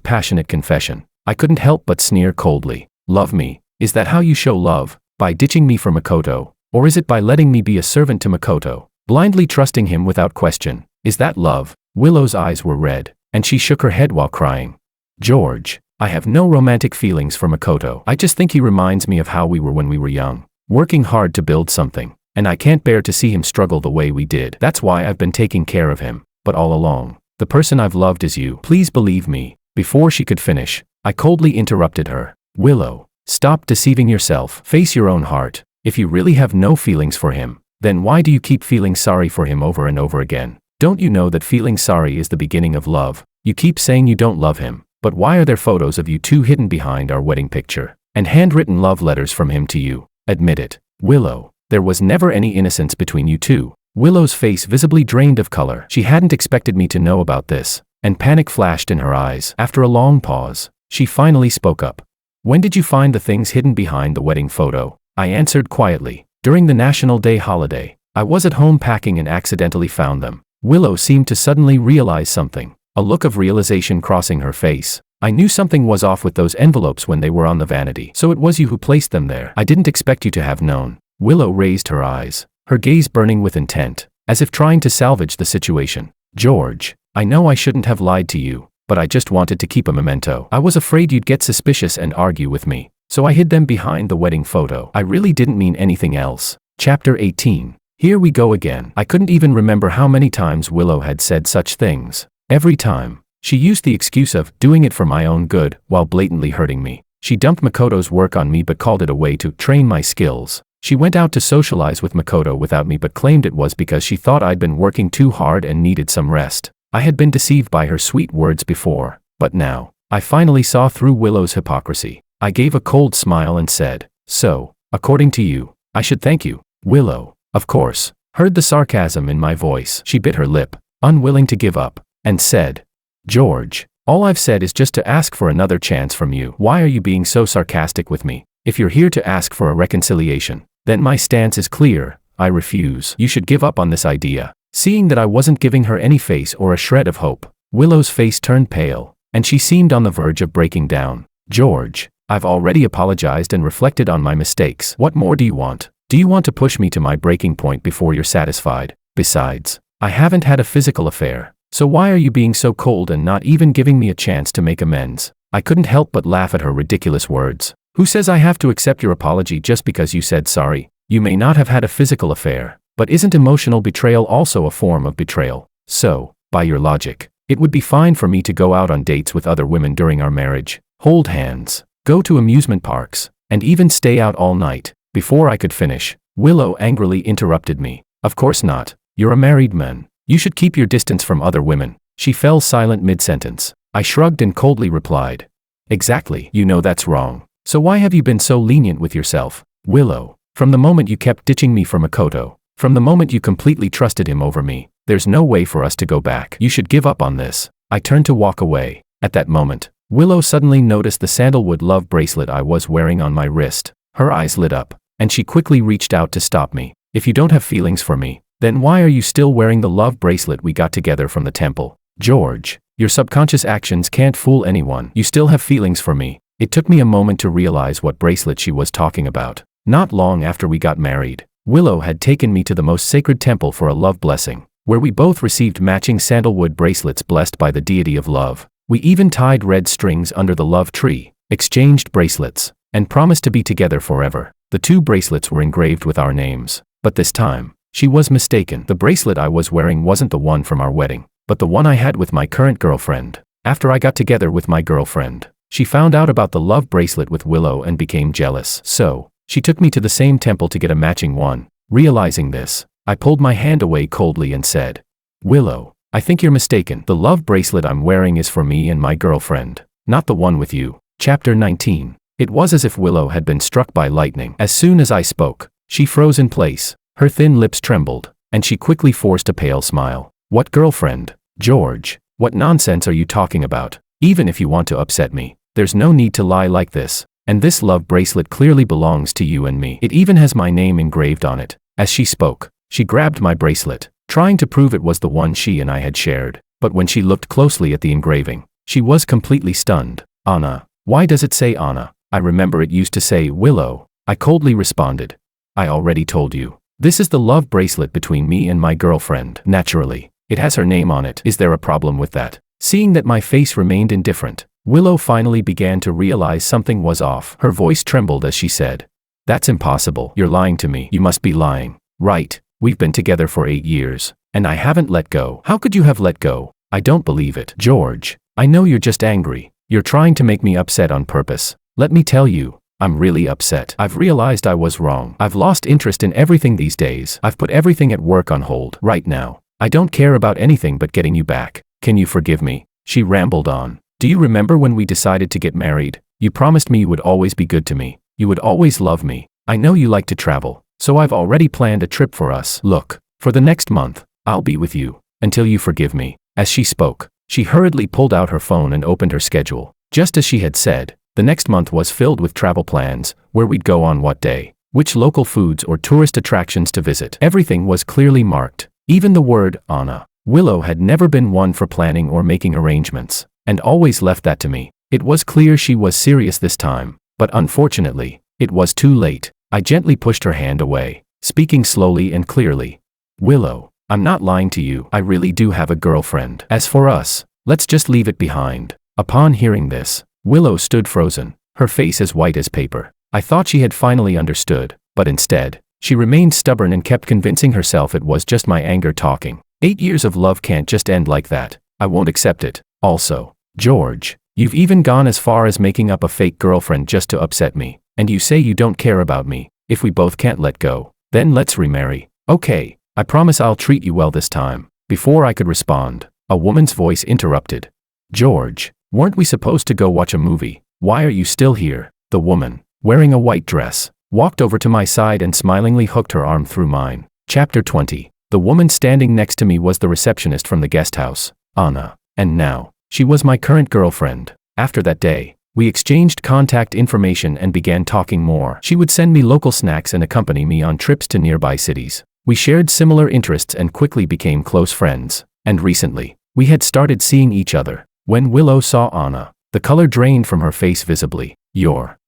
passionate confession, I couldn't help but sneer coldly. Love me? Is that how you show love? By ditching me for Makoto? Or is it by letting me be a servant to Makoto? blindly trusting him without question. Is that love? Willow's eyes were red, and she shook her head while crying. George, I have no romantic feelings for Makoto. I just think he reminds me of how we were when we were young, working hard to build something, and I can't bear to see him struggle the way we did. That's why I've been taking care of him, but all along, the person I've loved is you. Please believe me. Before she could finish, I coldly interrupted her. Willow, stop deceiving yourself. Face your own heart. If you really have no feelings for him, then why do you keep feeling sorry for him over and over again? Don't you know that feeling sorry is the beginning of love? You keep saying you don't love him, but why are there photos of you two hidden behind our wedding picture, and handwritten love letters from him to you? Admit it. Willow, there was never any innocence between you two. Willow's face visibly drained of color. She hadn't expected me to know about this, and panic flashed in her eyes. After a long pause, she finally spoke up. When did you find the things hidden behind the wedding photo? I answered quietly. During the National Day holiday. I was at home packing and accidentally found them. Willow seemed to suddenly realize something, a look of realization crossing her face. I knew something was off with those envelopes when they were on the vanity. So it was you who placed them there. I didn't expect you to have known. Willow raised her eyes, her gaze burning with intent, as if trying to salvage the situation. George, I know I shouldn't have lied to you, but I just wanted to keep a memento. I was afraid you'd get suspicious and argue with me, so I hid them behind the wedding photo. I really didn't mean anything else. Chapter 18. Here we go again. I couldn't even remember how many times Willow had said such things. Every time, she used the excuse of doing it for my own good while blatantly hurting me. She dumped Makoto's work on me but called it a way to train my skills. She went out to socialize with Makoto without me but claimed it was because she thought I'd been working too hard and needed some rest. I had been deceived by her sweet words before, but now, I finally saw through Willow's hypocrisy. I gave a cold smile and said, so, according to you, I should thank you. Willow, of course, heard the sarcasm in my voice. She bit her lip, unwilling to give up, and said, George, all I've said is just to ask for another chance from you. Why are you being so sarcastic with me? If you're here to ask for a reconciliation, then my stance is clear. I refuse. You should give up on this idea. Seeing that I wasn't giving her any face or a shred of hope, Willow's face turned pale, and she seemed on the verge of breaking down. George, I've already apologized and reflected on my mistakes. What more do you want? Do you want to push me to my breaking point before you're satisfied? Besides, I haven't had a physical affair, so why are you being so cold and not even giving me a chance to make amends? I couldn't help but laugh at her ridiculous words. Who says I have to accept your apology just because you said sorry? You may not have had a physical affair, but isn't emotional betrayal also a form of betrayal? So, by your logic, it would be fine for me to go out on dates with other women during our marriage, hold hands, go to amusement parks, and even stay out all night. Before I could finish, Willow angrily interrupted me. Of course not. You're a married man. You should keep your distance from other women. She fell silent mid-sentence. I shrugged and coldly replied. Exactly. You know that's wrong. So why have you been so lenient with yourself? Willow, from the moment you kept ditching me for Makoto, from the moment you completely trusted him over me, there's no way for us to go back. You should give up on this. I turned to walk away. At that moment, Willow suddenly noticed the sandalwood love bracelet I was wearing on my wrist. Her eyes lit up, and she quickly reached out to stop me. If you don't have feelings for me, then why are you still wearing the love bracelet we got together from the temple? George, your subconscious actions can't fool anyone. You still have feelings for me. It took me a moment to realize what bracelet she was talking about. Not long after we got married, Willow had taken me to the most sacred temple for a love blessing, where we both received matching sandalwood bracelets blessed by the deity of love. We even tied red strings under the love tree, exchanged bracelets, and promised to be together forever. The two bracelets were engraved with our names, but this time, she was mistaken. The bracelet I was wearing wasn't the one from our wedding, but the one I had with my current girlfriend. After I got together with my girlfriend, she found out about the love bracelet with Willow and became jealous. So, she took me to the same temple to get a matching one. Realizing this, I pulled my hand away coldly and said, Willow, I think you're mistaken. The love bracelet I'm wearing is for me and my girlfriend, not the one with you. Chapter 19. It was as if Willow had been struck by lightning. As soon as I spoke, she froze in place, her thin lips trembled, and she quickly forced a pale smile. What girlfriend? George, what nonsense are you talking about? Even if you want to upset me, there's no need to lie like this. And this love bracelet clearly belongs to you and me. It even has my name engraved on it. As she spoke, she grabbed my bracelet, trying to prove it was the one she and I had shared. But when she looked closely at the engraving, she was completely stunned. Anna. Why does it say Anna? I remember it used to say Willow. I coldly responded. I already told you. This is the love bracelet between me and my girlfriend. Naturally, it has her name on it. Is there a problem with that? Seeing that my face remained indifferent, Willow finally began to realize something was off. Her voice trembled as she said, "That's impossible. You're lying to me. You must be lying." "Right. We've been together for 8 years, and I haven't let go." "How could you have let go? I don't believe it." "George, I know you're just angry. You're trying to make me upset on purpose. Let me tell you, I'm really upset. I've realized I was wrong. I've lost interest in everything these days. I've put everything at work on hold. Right now, I don't care about anything but getting you back. Can you forgive me?" She rambled on. "Do you remember when we decided to get married? You promised me you would always be good to me. You would always love me. I know you like to travel, so I've already planned a trip for us. Look, for the next month, I'll be with you, until you forgive me." As she spoke, she hurriedly pulled out her phone and opened her schedule. Just as she had said, the next month was filled with travel plans, where we'd go on what day, which local foods or tourist attractions to visit. Everything was clearly marked, even the word Anna. Willow had never been one for planning or making arrangements, and always left that to me. It was clear she was serious this time, but unfortunately, it was too late. I gently pushed her hand away, speaking slowly and clearly. "Willow, I'm not lying to you. I really do have a girlfriend. As for us, let's just leave it behind." Upon hearing this, Willow stood frozen, her face as white as paper. I thought she had finally understood, but instead, she remained stubborn and kept convincing herself it was just my anger talking. 8 years of love can't just end like that. I won't accept it. Also, George, you've even gone as far as making up a fake girlfriend just to upset me, and you say you don't care about me. If we both can't let go, then let's remarry. Okay, I promise I'll treat you well this time. Before I could respond, a woman's voice interrupted. "George, weren't we supposed to go watch a movie? Why are you still here?" The woman, wearing a white dress, walked over to my side and smilingly hooked her arm through mine. Chapter 20. The woman standing next to me was the receptionist from the guest house, Anna, and now, she was my current girlfriend. After that day, we exchanged contact information and began talking more. She would send me local snacks and accompany me on trips to nearby cities. We shared similar interests and quickly became close friends, and recently, we had started seeing each other. When Willow saw Anna, the color drained from her face visibly.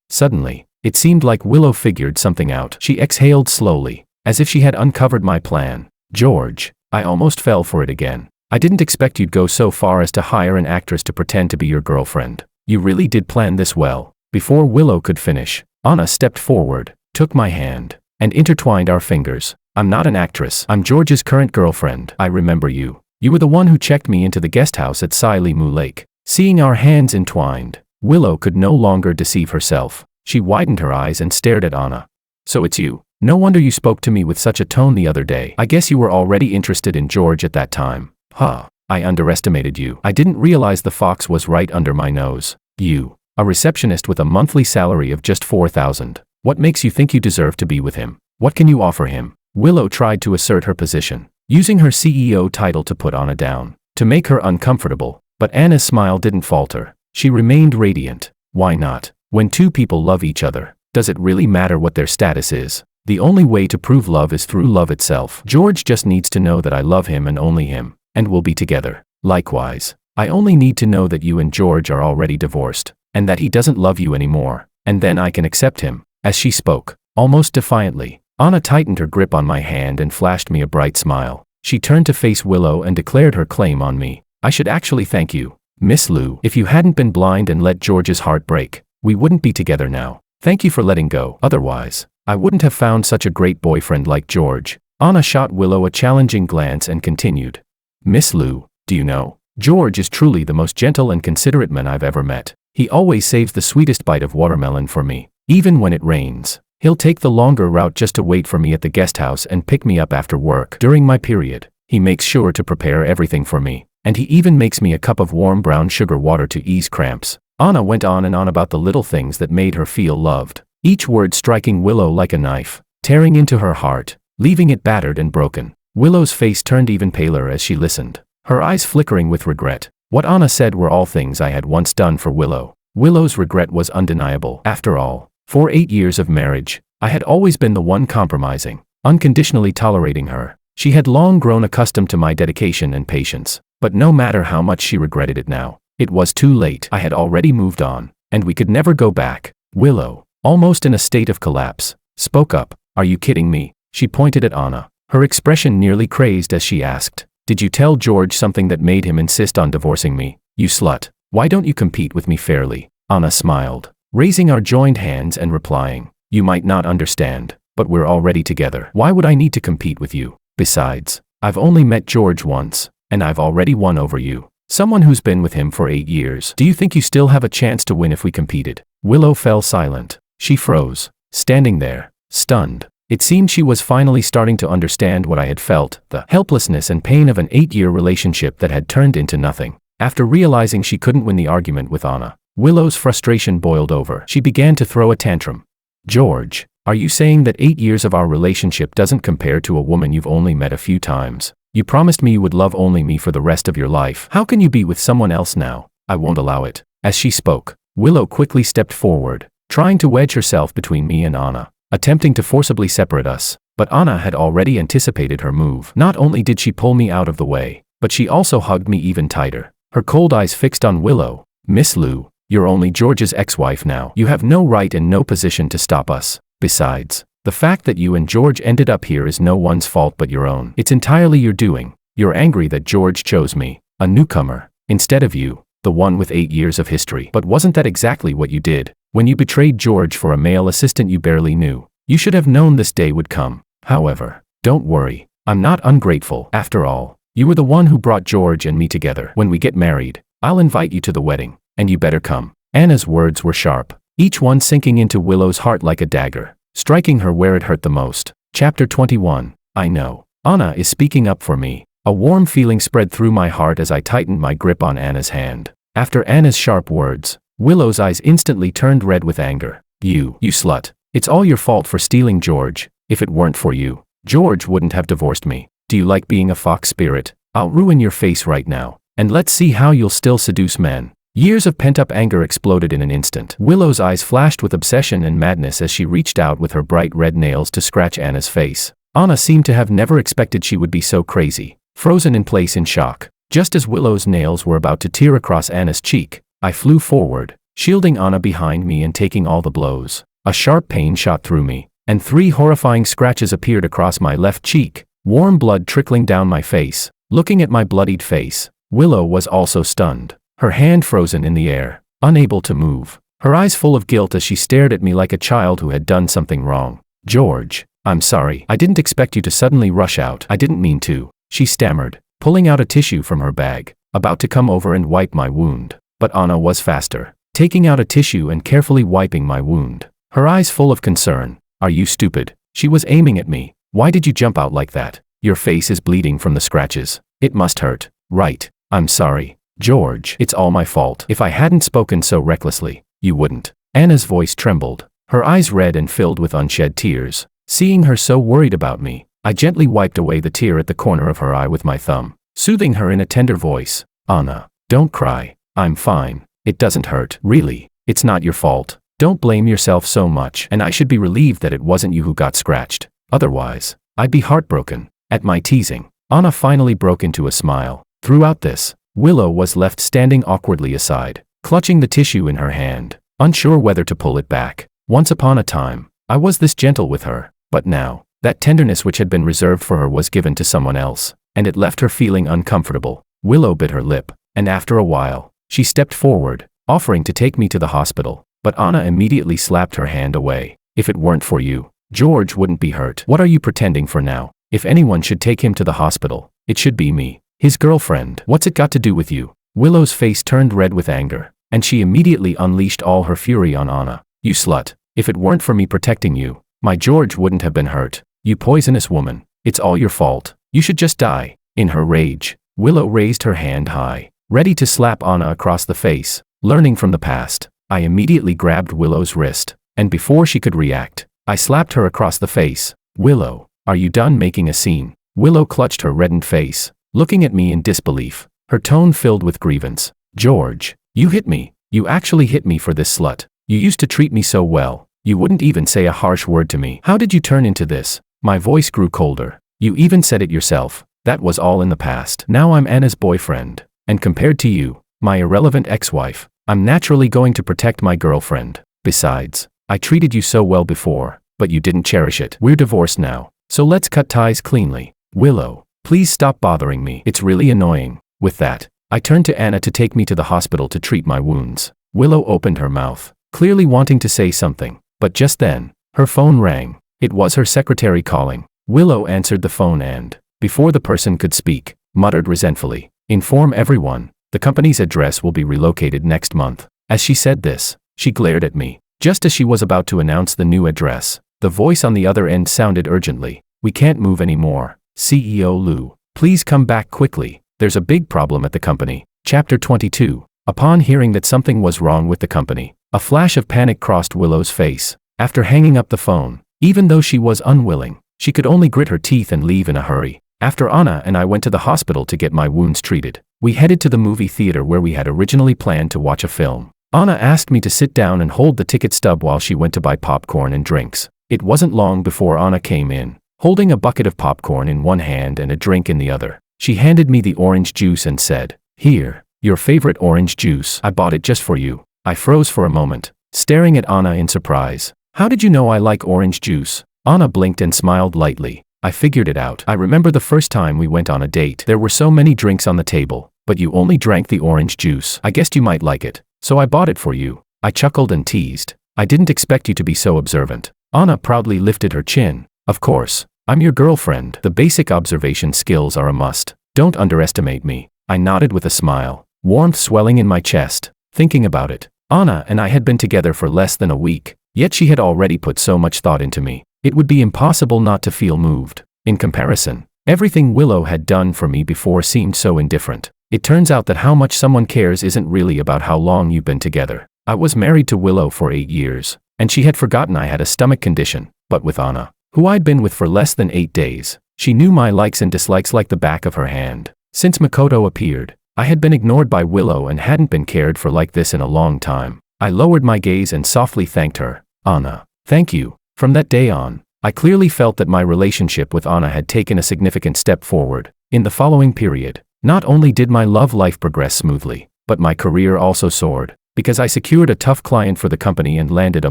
Suddenly, it seemed like Willow figured something out. She exhaled slowly, as if she had uncovered my plan. "George, I almost fell for it again. I didn't expect you'd go so far as to hire an actress to pretend to be your girlfriend. You really did plan this well." Before Willow could finish, Anna stepped forward, took my hand, and intertwined our fingers. "I'm not an actress. I'm George's current girlfriend. I remember you. You were the one who checked me into the guest house at Silimu Lake." Seeing our hands entwined, Willow could no longer deceive herself. She widened her eyes and stared at Anna. "So it's you. No wonder you spoke to me with such a tone the other day. I guess you were already interested in George at that time." "Huh. I underestimated you. I didn't realize the fox was right under my nose. You, a receptionist with a monthly salary of just 4,000. What makes you think you deserve to be with him? What can you offer him?" Willow tried to assert her position, using her CEO title to put Anna down, to make her uncomfortable, but Anna's smile didn't falter. She remained radiant. "Why not? When two people love each other, does it really matter what their status is? The only way to prove love is through love itself. George just needs to know that I love him and only him, and we'll be together. Likewise, I only need to know that you and George are already divorced, and that he doesn't love you anymore, and then I can accept him." As she spoke, almost defiantly, Anna tightened her grip on my hand and flashed me a bright smile. She turned to face Willow and declared her claim on me. "I should actually thank you, Miss Liu. If you hadn't been blind and let George's heart break, we wouldn't be together now. Thank you for letting go. Otherwise, I wouldn't have found such a great boyfriend like George." Anna shot Willow a challenging glance and continued. "Miss Liu, do you know, George is truly the most gentle and considerate man I've ever met. He always saves the sweetest bite of watermelon for me. Even when it rains, he'll take the longer route just to wait for me at the guest house and pick me up after work. During my period, he makes sure to prepare everything for me, and he even makes me a cup of warm brown sugar water to ease cramps." Anna went on and on about the little things that made her feel loved, each word striking Willow like a knife, tearing into her heart, leaving it battered and broken. Willow's face turned even paler as she listened, her eyes flickering with regret. What Anna said were all things I had once done for Willow. Willow's regret was undeniable. After all, for 8 years of marriage, I had always been the one compromising, unconditionally tolerating her. She had long grown accustomed to my dedication and patience, but no matter how much she regretted it now, it was too late. I had already moved on, and we could never go back. Willow, almost in a state of collapse, spoke up. "Are you kidding me? She pointed at Anna, her expression nearly crazed as she asked, "Did you tell George something that made him insist on divorcing me? You slut. Why don't you compete with me fairly?" Anna smiled, raising our joined hands and replying, "You might not understand, but we're already together. Why would I need to compete with you? Besides, I've only met George once, and I've already won over you. Someone who's been with him for 8 years. Do you think you still have a chance to win if we competed?" Willow fell silent. She froze, standing there, stunned. It seemed she was finally starting to understand what I had felt, the helplessness and pain of an 8-year relationship that had turned into nothing. After realizing she couldn't win the argument with Anna, Willow's frustration boiled over. She began to throw a tantrum. "George, are you saying that 8 years of our relationship doesn't compare to a woman you've only met a few times? You promised me you would love only me for the rest of your life. How can you be with someone else now? I won't allow it." As she spoke, Willow quickly stepped forward, trying to wedge herself between me and Anna, attempting to forcibly separate us. But Anna had already anticipated her move. Not only did she pull me out of the way, but she also hugged me even tighter, her cold eyes fixed on Willow. "Miss Lou, you're only George's ex-wife now. You have no right and no position to stop us. Besides, the fact that you and George ended up here is no one's fault but your own. It's entirely your doing. You're angry that George chose me, a newcomer, instead of you, the one with 8 years of history. But wasn't that exactly what you did? When you betrayed George for a male assistant you barely knew, you should have known this day would come. However, don't worry, I'm not ungrateful. After all, you were the one who brought George and me together. When we get married, I'll invite you to the wedding, and you better come." Anna's words were sharp, each one sinking into Willow's heart like a dagger, striking her where it hurt the most. Chapter 21. I know. Anna is speaking up for me. A warm feeling spread through my heart as I tightened my grip on Anna's hand. After Anna's sharp words, Willow's eyes instantly turned red with anger. You slut. It's all your fault for stealing George. If it weren't for you, George wouldn't have divorced me. Do you like being a fox spirit? I'll ruin your face right now, and let's see how you'll still seduce men." Years of pent-up anger exploded in an instant. Willow's eyes flashed with obsession and madness as she reached out with her bright red nails to scratch Anna's face. Anna seemed to have never expected she would be so crazy, frozen in place in shock. Just as Willow's nails were about to tear across Anna's cheek, I flew forward, shielding Anna behind me and taking all the blows. A sharp pain shot through me, and 3 horrifying scratches appeared across my left cheek, warm blood trickling down my face. Looking at my bloodied face, Willow was also stunned, her hand frozen in the air, unable to move, her eyes full of guilt as she stared at me like a child who had done something wrong. "George, I'm sorry. I didn't expect you to suddenly rush out. I didn't mean to," she stammered, pulling out a tissue from her bag, about to come over and wipe my wound. But Anna was faster, taking out a tissue and carefully wiping my wound, her eyes full of concern. "Are you stupid?" She was aiming at me. "Why did you jump out like that? Your face is bleeding from the scratches. It must hurt, right?" "I'm sorry, George. It's all my fault. If I hadn't spoken so recklessly, you wouldn't." Anna's voice trembled, her eyes red and filled with unshed tears. Seeing her so worried about me, I gently wiped away the tear at the corner of her eye with my thumb, soothing her in a tender voice. "Anna, don't cry. I'm fine. It doesn't hurt. Really, it's not your fault. Don't blame yourself so much, and I should be relieved that it wasn't you who got scratched. Otherwise, I'd be heartbroken." At my teasing, Anna finally broke into a smile. Throughout this, Willow was left standing awkwardly aside, clutching the tissue in her hand, unsure whether to pull it back. Once upon a time, I was this gentle with her, but now, that tenderness which had been reserved for her was given to someone else, and it left her feeling uncomfortable. Willow bit her lip, and after a while, she stepped forward, offering to take me to the hospital. But Anna immediately slapped her hand away. "If it weren't for you, George wouldn't be hurt. What are you pretending for now? If anyone should take him to the hospital, it should be me, his girlfriend. What's it got to do with you?" Willow's face turned red with anger, and she immediately unleashed all her fury on Anna. "You slut. If it weren't for me protecting you, my George wouldn't have been hurt. You poisonous woman. It's all your fault. You should just die." In her rage, Willow raised her hand high, ready to slap Anna across the face. Learning from the past, I immediately grabbed Willow's wrist, and before she could react, I slapped her across the face. "Willow, are you done making a scene?" Willow clutched her reddened face, looking at me in disbelief, her tone filled with grievance. "George, you hit me. You actually hit me for this slut. You used to treat me so well. You wouldn't even say a harsh word to me. How did you turn into this?" My voice grew colder. "You even said it yourself. That was all in the past. Now I'm Anna's boyfriend, and compared to you, my irrelevant ex-wife, I'm naturally going to protect my girlfriend. Besides, I treated you so well before, but you didn't cherish it. We're divorced now, So let's cut ties cleanly. Willow, please stop bothering me. It's really annoying. With that, I turned to Anna to take me to the hospital to treat my wounds. Willow opened her mouth, clearly wanting to say something, but just then, her phone rang. It was her secretary calling. Willow answered the phone and, before the person could speak, muttered resentfully, "Inform everyone, the company's address will be relocated next month." As she said this, she glared at me. Just as she was about to announce the new address, the voice on the other end sounded urgently. "We can't move anymore. CEO Lou, please come back quickly. There's a big problem at the company." Chapter 22. Upon hearing that something was wrong with the company, a flash of panic crossed Willow's face. After hanging up the phone, even though she was unwilling, she could only grit her teeth and leave in a hurry. After Anna and I went to the hospital to get my wounds treated, we headed to the movie theater where we had originally planned to watch a film. Anna asked me to sit down and hold the ticket stub while she went to buy popcorn and drinks. It wasn't long before Anna came in, holding a bucket of popcorn in one hand and a drink in the other. She handed me the orange juice and said, "Here, your favorite orange juice. I bought it just for you." I froze for a moment, staring at Anna in surprise. "How did you know I like orange juice?" Anna blinked and smiled lightly. "I figured it out. I remember the first time we went on a date. There were so many drinks on the table, but you only drank the orange juice. I guessed you might like it, so I bought it for you." I chuckled and teased, "I didn't expect you to be so observant." Anna proudly lifted her chin. "Of course, I'm your girlfriend. The basic observation skills are a must. Don't underestimate me." I nodded with a smile, warmth swelling in my chest. Thinking about it, Anna and I had been together for less than a week, yet she had already put so much thought into me. It would be impossible not to feel moved. In comparison, everything Willow had done for me before seemed so indifferent. It turns out that how much someone cares isn't really about how long you've been together. I was married to Willow for 8 years, and she had forgotten I had a stomach condition, but with Anna, who I'd been with for less than 8 days, she knew my likes and dislikes like the back of her hand. Since Makoto appeared, I had been ignored by Willow and hadn't been cared for like this in a long time. I lowered my gaze and softly thanked her. "Anna, thank you." From that day on, I clearly felt that my relationship with Anna had taken a significant step forward. In the following period, not only did my love life progress smoothly, but my career also soared, because I secured a tough client for the company and landed a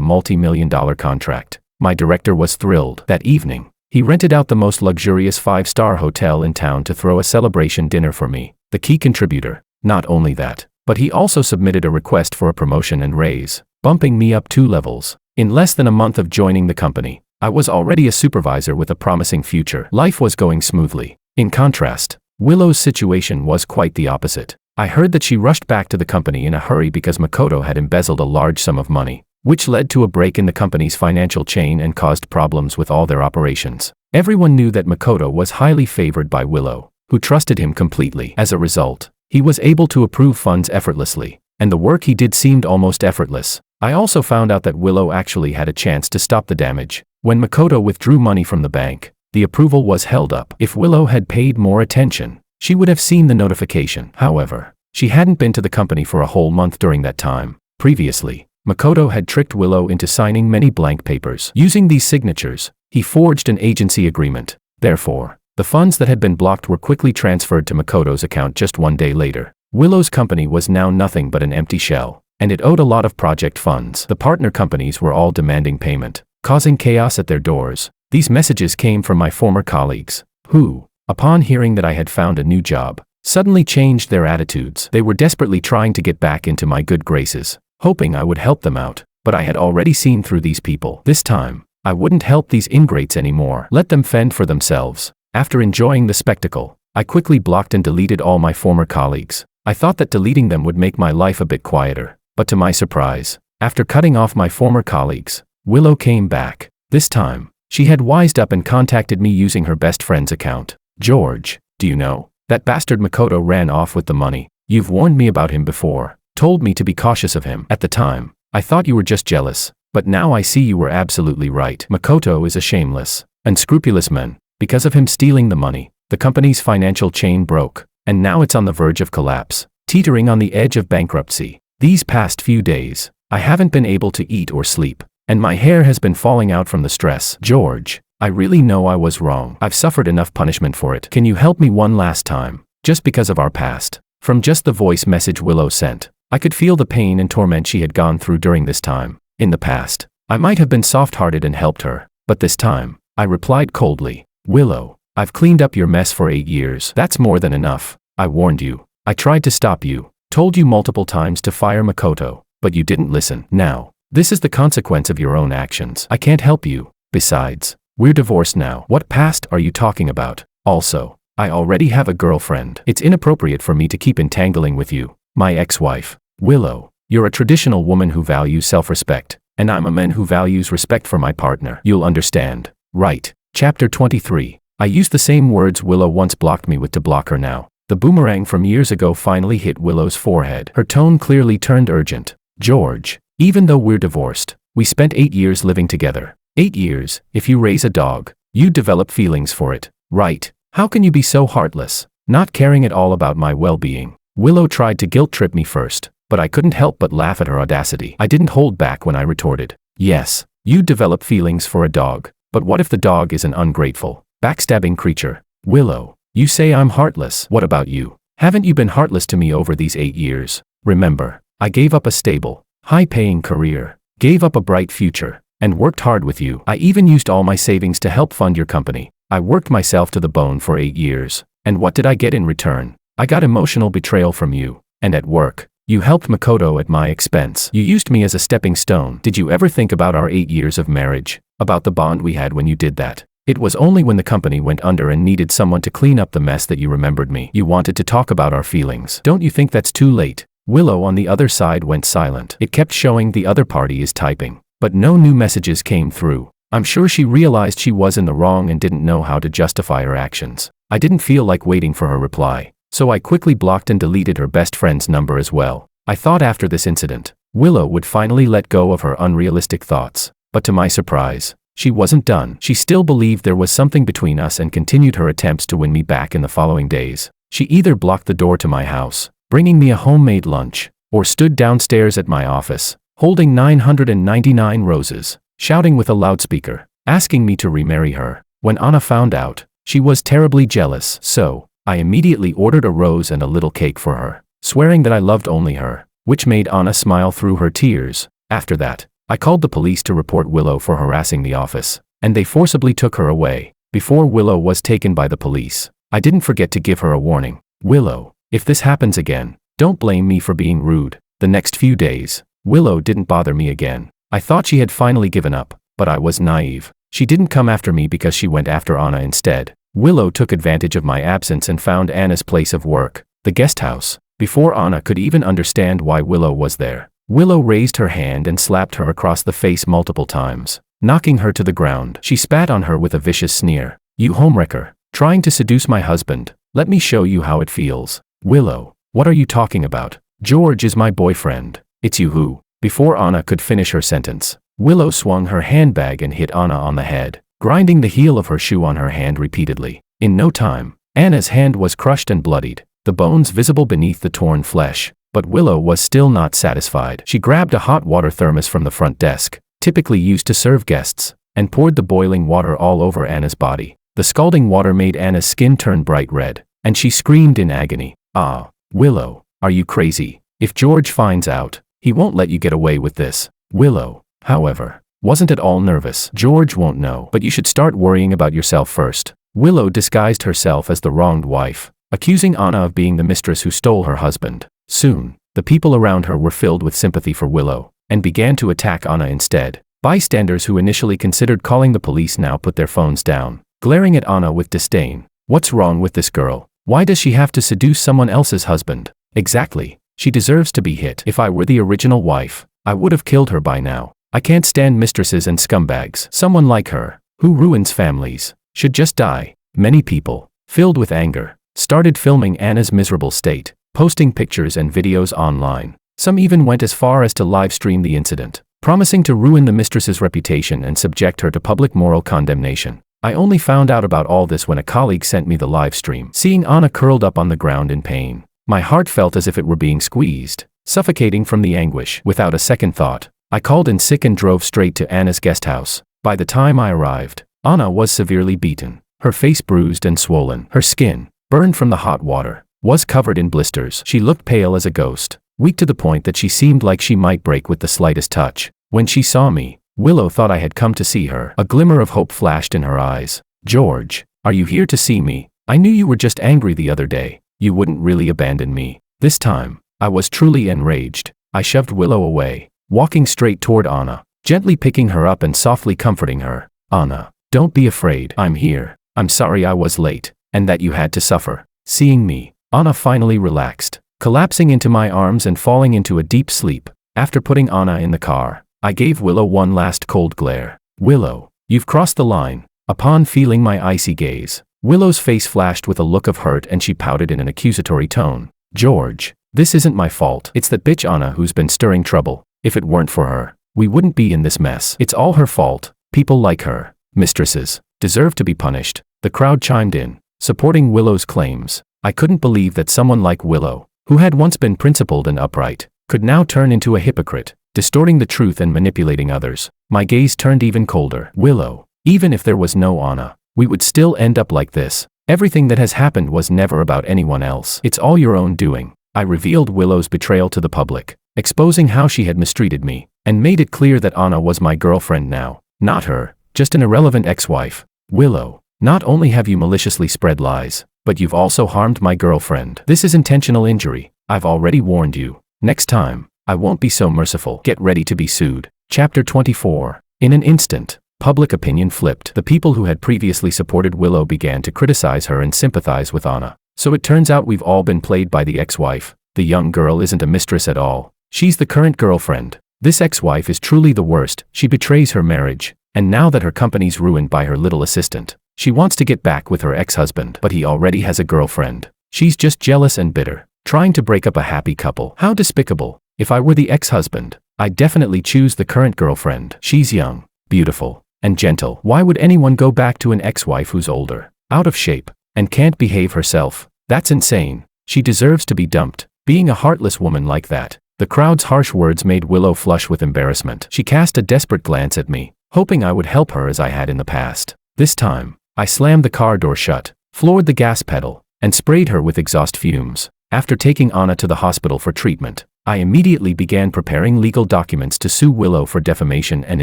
multi-million-dollar contract. My director was thrilled. That evening, he rented out the most luxurious 5-star hotel in town to throw a celebration dinner for me, the key contributor. Not only that, but he also submitted a request for a promotion and raise, bumping me up 2 levels. In less than a month of joining the company, I was already a supervisor with a promising future. Life was going smoothly. In contrast, Willow's situation was quite the opposite. I heard that she rushed back to the company in a hurry because Makoto had embezzled a large sum of money, which led to a break in the company's financial chain and caused problems with all their operations. Everyone knew that Makoto was highly favored by Willow, who trusted him completely. As a result, he was able to approve funds effortlessly, and the work he did seemed almost effortless. I also found out that Willow actually had a chance to stop the damage. When Makoto withdrew money from the bank, the approval was held up. If Willow had paid more attention, she would have seen the notification. However, she hadn't been to the company for a whole month during that time. Previously, Makoto had tricked Willow into signing many blank papers. Using these signatures, he forged an agency agreement. Therefore, the funds that had been blocked were quickly transferred to Makoto's account just 1 day later. Willow's company was now nothing but an empty shell, and it owed a lot of project funds. The partner companies were all demanding payment, causing chaos at their doors. These messages came from my former colleagues, who, upon hearing that I had found a new job, suddenly changed their attitudes. They were desperately trying to get back into my good graces, hoping I would help them out, but I had already seen through these people. This time, I wouldn't help these ingrates anymore. Let them fend for themselves. After enjoying the spectacle, I quickly blocked and deleted all my former colleagues. I thought that deleting them would make my life a bit quieter, but to my surprise, after cutting off my former colleagues, Willow came back. This time, she had wised up and contacted me using her best friend's account. "George, do you know? That bastard Makoto ran off with the money. You've warned me about him before, told me to be cautious of him. At the time, I thought you were just jealous, but now I see you were absolutely right. Makoto is a shameless, unscrupulous man. Because of him stealing the money, the company's financial chain broke, and now it's on the verge of collapse, teetering on the edge of bankruptcy. These past few days, I haven't been able to eat or sleep, and my hair has been falling out from the stress. George, I really know I was wrong. I've suffered enough punishment for it. Can you help me one last time, just because of our past?" From just the voice message Willow sent, I could feel the pain and torment she had gone through during this time. In the past, I might have been soft-hearted and helped her, but this time, I replied coldly, Willow, I've cleaned up your mess for 8 years. That's more than enough. I warned you. I tried to stop you. Told you multiple times to fire Makoto, but you didn't listen. Now, this is the consequence of your own actions. I can't help you. Besides, we're divorced now. What past are you talking about? Also, I already have a girlfriend. It's inappropriate for me to keep entangling with you, my ex-wife. Willow, you're a traditional woman who values self-respect, and I'm a man who values respect for my partner. You'll understand, right? Chapter 23. I used the same words Willow once blocked me with to block her now. The boomerang from years ago finally hit Willow's forehead. Her tone clearly turned urgent. George, even though we're divorced, we spent 8 years living together. 8 years, if you raise a dog, you develop feelings for it, right? How can you be so heartless, not caring at all about my well-being? Willow tried to guilt-trip me first, but I couldn't help but laugh at her audacity. I didn't hold back when I retorted. Yes, you develop feelings for a dog, but what if the dog is an ungrateful, backstabbing creature? Willow, you say I'm heartless. What about you? Haven't you been heartless to me over these 8 years? Remember, I gave up a stable, high-paying career, gave up a bright future, and worked hard with you. I even used all my savings to help fund your company. I worked myself to the bone for 8 years, and what did I get in return? I got emotional betrayal from you, and at work, you helped Makoto at my expense. You used me as a stepping stone. Did you ever think about our 8 years of marriage, about the bond we had when you did that? It was only when the company went under and needed someone to clean up the mess that you remembered me. You wanted to talk about our feelings. Don't you think that's too late? Willow on the other side went silent. It kept showing the other party is typing, but no new messages came through. I'm sure she realized she was in the wrong and didn't know how to justify her actions. I didn't feel like waiting for her reply, so I quickly blocked and deleted her best friend's number as well. I thought after this incident, Willow would finally let go of her unrealistic thoughts, but to my surprise, she wasn't done. She still believed there was something between us and continued her attempts to win me back in the following days. She either blocked the door to my house, bringing me a homemade lunch, or stood downstairs at my office, holding 999 roses, shouting with a loudspeaker, asking me to remarry her. When Anna found out, she was terribly jealous, so I immediately ordered a rose and a little cake for her, swearing that I loved only her, which made Anna smile through her tears. After that, I called the police to report Willow for harassing the office, and they forcibly took her away. Before Willow was taken by the police, I didn't forget to give her a warning. Willow, if this happens again, don't blame me for being rude. The next few days, Willow didn't bother me again. I thought she had finally given up, but I was naive. She didn't come after me because she went after Anna instead. Willow took advantage of my absence and found Anna's place of work, the guest house. Before Anna could even understand why Willow was there, Willow raised her hand and slapped her across the face multiple times, knocking her to the ground. She spat on her with a vicious sneer. You homewrecker, trying to seduce my husband. Let me show you how it feels. Willow, what are you talking about? George is my boyfriend. It's you who. Before Anna could finish her sentence, Willow swung her handbag and hit Anna on the head, grinding the heel of her shoe on her hand repeatedly. In no time, Anna's hand was crushed and bloodied, the bones visible beneath the torn flesh. But Willow was still not satisfied. She grabbed a hot water thermos from the front desk, typically used to serve guests, and poured the boiling water all over Anna's body. The scalding water made Anna's skin turn bright red, and she screamed in agony. Ah, Willow, are you crazy? If George finds out, he won't let you get away with this. Willow, however, wasn't at all nervous. George won't know, but you should start worrying about yourself first. Willow disguised herself as the wronged wife, accusing Anna of being the mistress who stole her husband. Soon, the people around her were filled with sympathy for Willow, and began to attack Anna instead. Bystanders who initially considered calling the police now put their phones down, glaring at Anna with disdain. What's wrong with this girl? Why does she have to seduce someone else's husband? Exactly. She deserves to be hit. If I were the original wife, I would have killed her by now. I can't stand mistresses and scumbags. Someone like her, who ruins families, should just die. Many people, filled with anger, started filming Anna's miserable state, posting pictures and videos online. Some even went as far as to live stream the incident, promising to ruin the mistress's reputation and subject her to public moral condemnation. I only found out about all this when a colleague sent me the live stream. Seeing Anna curled up on the ground in pain, my heart felt as if it were being squeezed, suffocating from the anguish. Without a second thought, I called in sick and drove straight to Anna's guest house. By the time I arrived, Anna was severely beaten, her face bruised and swollen. Her skin, burned from the hot water, was covered in blisters. She looked pale as a ghost, weak to the point that she seemed like she might break with the slightest touch. When she saw me, Willow thought I had come to see her. A glimmer of hope flashed in her eyes. George, Are you here to see me? I knew you were just angry the other day. You wouldn't really abandon me. This time, I was truly enraged. I shoved Willow away, walking straight toward Anna, gently picking her up and softly comforting her. Anna, don't be afraid. I'm here. I'm sorry I was late, and that you had to suffer. Seeing me, Anna finally relaxed, collapsing into my arms and falling into a deep sleep. After putting Anna in the car, I gave Willow one last cold glare. Willow, you've crossed the line. Upon feeling my icy gaze, Willow's face flashed with a look of hurt and she pouted in an accusatory tone. George, this isn't my fault. It's that bitch Anna who's been stirring trouble. If it weren't for her, we wouldn't be in this mess. It's all her fault. People like her, mistresses, deserve to be punished. The crowd chimed in, supporting Willow's claims. I couldn't believe that someone like Willow, who had once been principled and upright, could now turn into a hypocrite, distorting the truth and manipulating others. My gaze turned even colder. Willow, even if there was no Anna, we would still end up like this. Everything that has happened was never about anyone else. It's all your own doing. I revealed Willow's betrayal to the public, exposing how she had mistreated me, and made it clear that Anna was my girlfriend now, not her, just an irrelevant ex-wife. Willow, not only have you maliciously spread lies, but you've also harmed my girlfriend. This is intentional injury. I've already warned you. Next time, I won't be so merciful. Get ready to be sued. Chapter 24. In an instant, public opinion flipped. The people who had previously supported Willow began to criticize her and sympathize with Anna. So it turns out we've all been played by the ex-wife. The young girl isn't a mistress at all. She's the current girlfriend. This ex-wife is truly the worst. She betrays her marriage, and now that her company's ruined by her little assistant, she wants to get back with her ex-husband, but he already has a girlfriend. She's just jealous and bitter, trying to break up a happy couple. How despicable. If I were the ex-husband, I'd definitely choose the current girlfriend. She's young, beautiful, and gentle. Why would anyone go back to an ex-wife who's older, out of shape, and can't behave herself? That's insane. She deserves to be dumped. Being a heartless woman like that. The crowd's harsh words made Willow flush with embarrassment. She cast a desperate glance at me, hoping I would help her as I had in the past. This time, I slammed the car door shut, floored the gas pedal, and sprayed her with exhaust fumes. After taking Anna to the hospital for treatment, I immediately began preparing legal documents to sue Willow for defamation and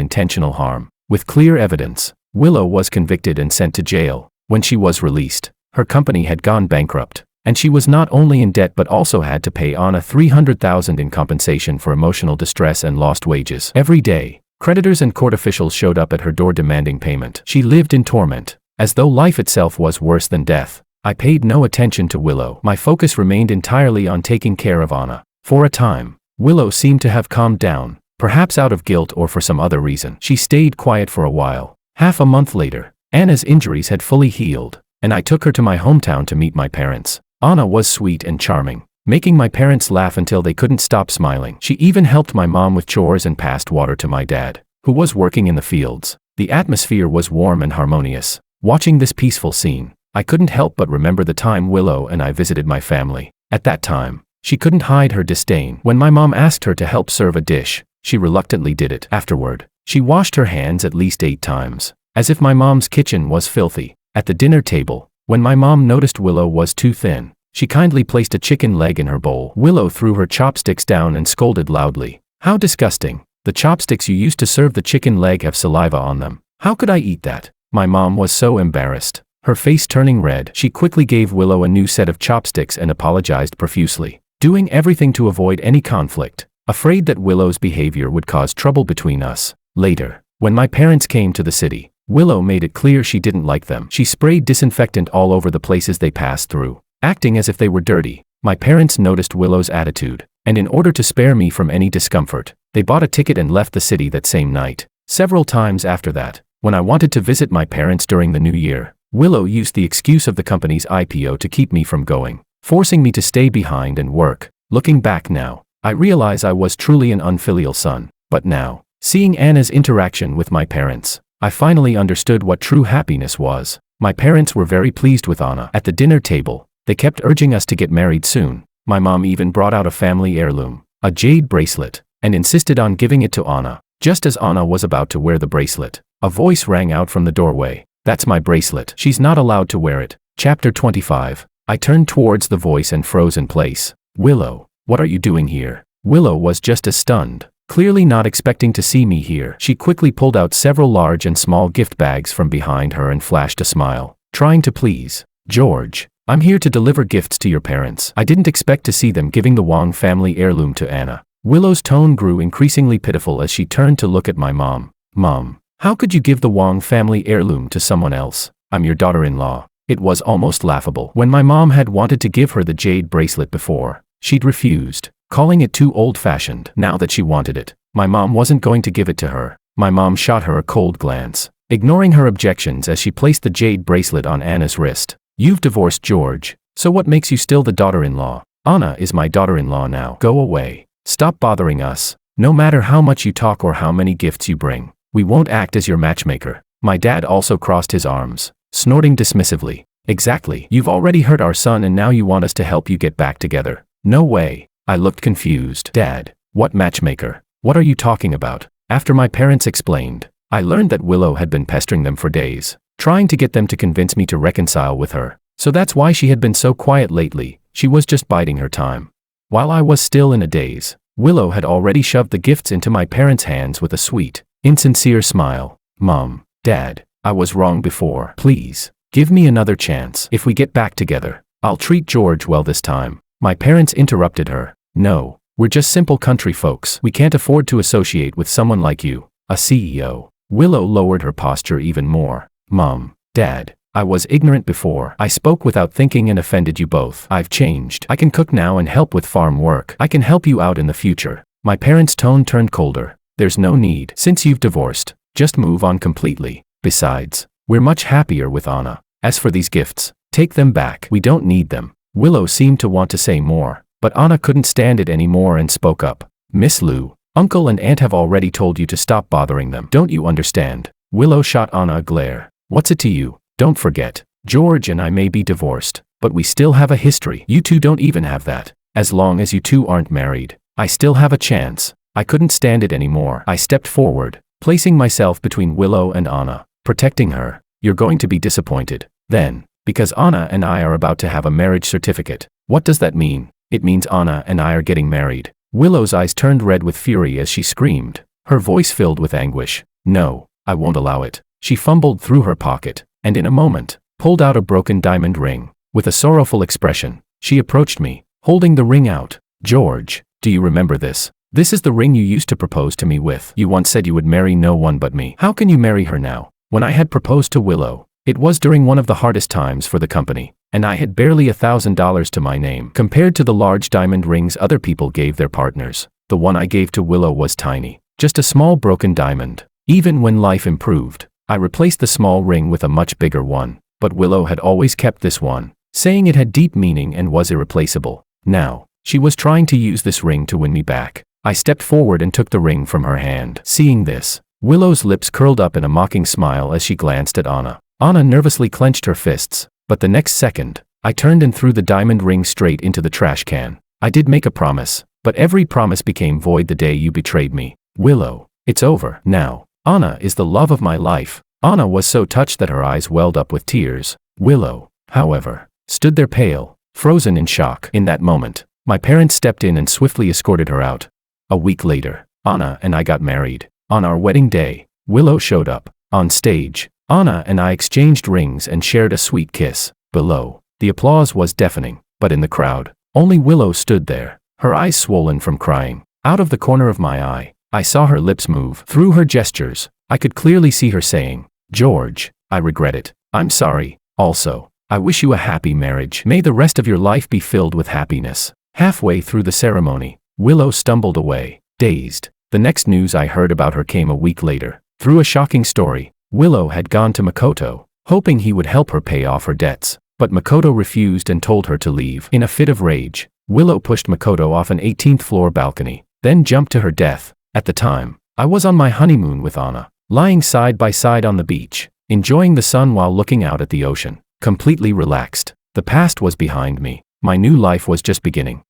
intentional harm. With clear evidence, Willow was convicted and sent to jail. When she was released, her company had gone bankrupt, and she was not only in debt but also had to pay Anna $300,000 in compensation for emotional distress and lost wages. Every day, creditors and court officials showed up at her door demanding payment. She lived in torment, as though life itself was worse than death. I paid no attention to Willow. My focus remained entirely on taking care of Anna. For a time, Willow seemed to have calmed down, perhaps out of guilt or for some other reason. She stayed quiet for a while. Half a month later, Anna's injuries had fully healed, and I took her to my hometown to meet my parents. Anna was sweet and charming, making my parents laugh until they couldn't stop smiling. She even helped my mom with chores and passed water to my dad, who was working in the fields. The atmosphere was warm and harmonious. Watching this peaceful scene, I couldn't help but remember the time Willow and I visited my family. At that time, she couldn't hide her disdain. When my mom asked her to help serve a dish, she reluctantly did it. Afterward, she washed her hands at least 8 times, as if my mom's kitchen was filthy. At the dinner table, when my mom noticed Willow was too thin, she kindly placed a chicken leg in her bowl. Willow threw her chopsticks down and scolded loudly. How disgusting. The chopsticks you used to serve the chicken leg have saliva on them. How could I eat that? My mom was so embarrassed, her face turning red. She quickly gave Willow a new set of chopsticks and apologized profusely, doing everything to avoid any conflict, afraid that Willow's behavior would cause trouble between us. Later, when my parents came to the city, Willow made it clear she didn't like them. She sprayed disinfectant all over the places they passed through, acting as if they were dirty. My parents noticed Willow's attitude, and in order to spare me from any discomfort, they bought a ticket and left the city that same night. Several times after that, when I wanted to visit my parents during the new year, Willow used the excuse of the company's IPO to keep me from going, forcing me to stay behind and work. Looking back now, I realize I was truly an unfilial son. But now, seeing Anna's interaction with my parents, I finally understood what true happiness was. My parents were very pleased with Anna. At the dinner table, they kept urging us to get married soon. My mom even brought out a family heirloom, a jade bracelet, and insisted on giving it to Anna. Just as Anna was about to wear the bracelet, a voice rang out from the doorway. That's my bracelet. She's not allowed to wear it. Chapter 25. I turned towards the voice and froze in place. Willow, what are you doing here? Willow was just as stunned, clearly not expecting to see me here. She quickly pulled out several large and small gift bags from behind her and flashed a smile. trying to please. George, I'm here to deliver gifts to your parents. I didn't expect to see them giving the Wong family heirloom to Anna. Willow's tone grew increasingly pitiful as she turned to look at my mom. Mom, how could you give the Wong family heirloom to someone else? I'm your daughter-in-law. It was almost laughable. When my mom had wanted to give her the jade bracelet before, she'd refused, calling it too old-fashioned. Now that she wanted it, my mom wasn't going to give it to her. My mom shot her a cold glance, ignoring her objections as she placed the jade bracelet on Anna's wrist. You've divorced George, so what makes you still the daughter-in-law? Anna is my daughter-in-law now. Go away. Stop bothering us. No matter how much you talk or how many gifts you bring, we won't act as your matchmaker. My dad also crossed his arms, snorting dismissively. Exactly. You've already hurt our son and now you want us to help you get back together. No way. I looked confused. Dad, what matchmaker? What are you talking about? After my parents explained, I learned that Willow had been pestering them for days, trying to get them to convince me to reconcile with her. So that's why she had been so quiet lately. She was just biding her time. While I was still in a daze, Willow had already shoved the gifts into my parents' hands with a sweet, insincere smile. Mom, Dad, I was wrong before. Please, give me another chance. If we get back together, I'll treat George well this time. My parents interrupted her. No, we're just simple country folks. We can't afford to associate with someone like you, a CEO. Willow lowered her posture even more. Mom, Dad, I was ignorant before. I spoke without thinking and offended you both. I've changed. I can cook now and help with farm work. I can help you out in the future. My parents' tone turned colder. There's no need. Since you've divorced, just move on completely. Besides, we're much happier with Anna. As for these gifts, take them back. We don't need them. Willow seemed to want to say more, but Anna couldn't stand it anymore and spoke up. Miss Lu, Uncle and Aunt have already told you to stop bothering them. Don't you understand? Willow shot Anna a glare. What's it to you? Don't forget, George and I may be divorced, but we still have a history. You two don't even have that. As long as you two aren't married, I still have a chance. I couldn't stand it anymore. I stepped forward, placing myself between Willow and Anna, protecting her. You're going to be disappointed. Then, because Anna and I are about to have a marriage certificate. What does that mean? It means Anna and I are getting married. Willow's eyes turned red with fury as she screamed, her voice filled with anguish. No, I won't allow it. She fumbled through her pocket, and in a moment, pulled out a broken diamond ring. With a sorrowful expression, she approached me, holding the ring out. George, do you remember this? This is the ring you used to propose to me with. You once said you would marry no one but me. How can you marry her now? When I had proposed to Willow, it was during one of the hardest times for the company, and I had barely $1,000 to my name. Compared to the large diamond rings other people gave their partners, the one I gave to Willow was tiny, just a small broken diamond. Even when life improved, I replaced the small ring with a much bigger one, but Willow had always kept this one, saying it had deep meaning and was irreplaceable. Now, she was trying to use this ring to win me back. I stepped forward and took the ring from her hand. Seeing this, Willow's lips curled up in a mocking smile as she glanced at Anna. Anna nervously clenched her fists, but the next second, I turned and threw the diamond ring straight into the trash can. I did make a promise, but every promise became void the day you betrayed me. Willow, it's over now. Anna is the love of my life. Anna was so touched that her eyes welled up with tears. Willow, however, stood there pale, frozen in shock. In that moment, my parents stepped in and swiftly escorted her out. A week later, Anna and I got married. On our wedding day, Willow showed up. On stage, Anna and I exchanged rings and shared a sweet kiss. Below, the applause was deafening, but in the crowd, only Willow stood there, her eyes swollen from crying. Out of the corner of my eye, I saw her lips move. Through her gestures, I could clearly see her saying, George, I regret it. I'm sorry. Also, I wish you a happy marriage. May the rest of your life be filled with happiness. Halfway through the ceremony, Willow stumbled away, dazed. The next news I heard about her came a week later. Through a shocking story, Willow had gone to Makoto, hoping he would help her pay off her debts. But Makoto refused and told her to leave. In a fit of rage, Willow pushed Makoto off an 18th floor balcony, then jumped to her death. At the time, I was on my honeymoon with Anna, lying side by side on the beach, enjoying the sun while looking out at the ocean, completely relaxed. The past was behind me. My new life was just beginning.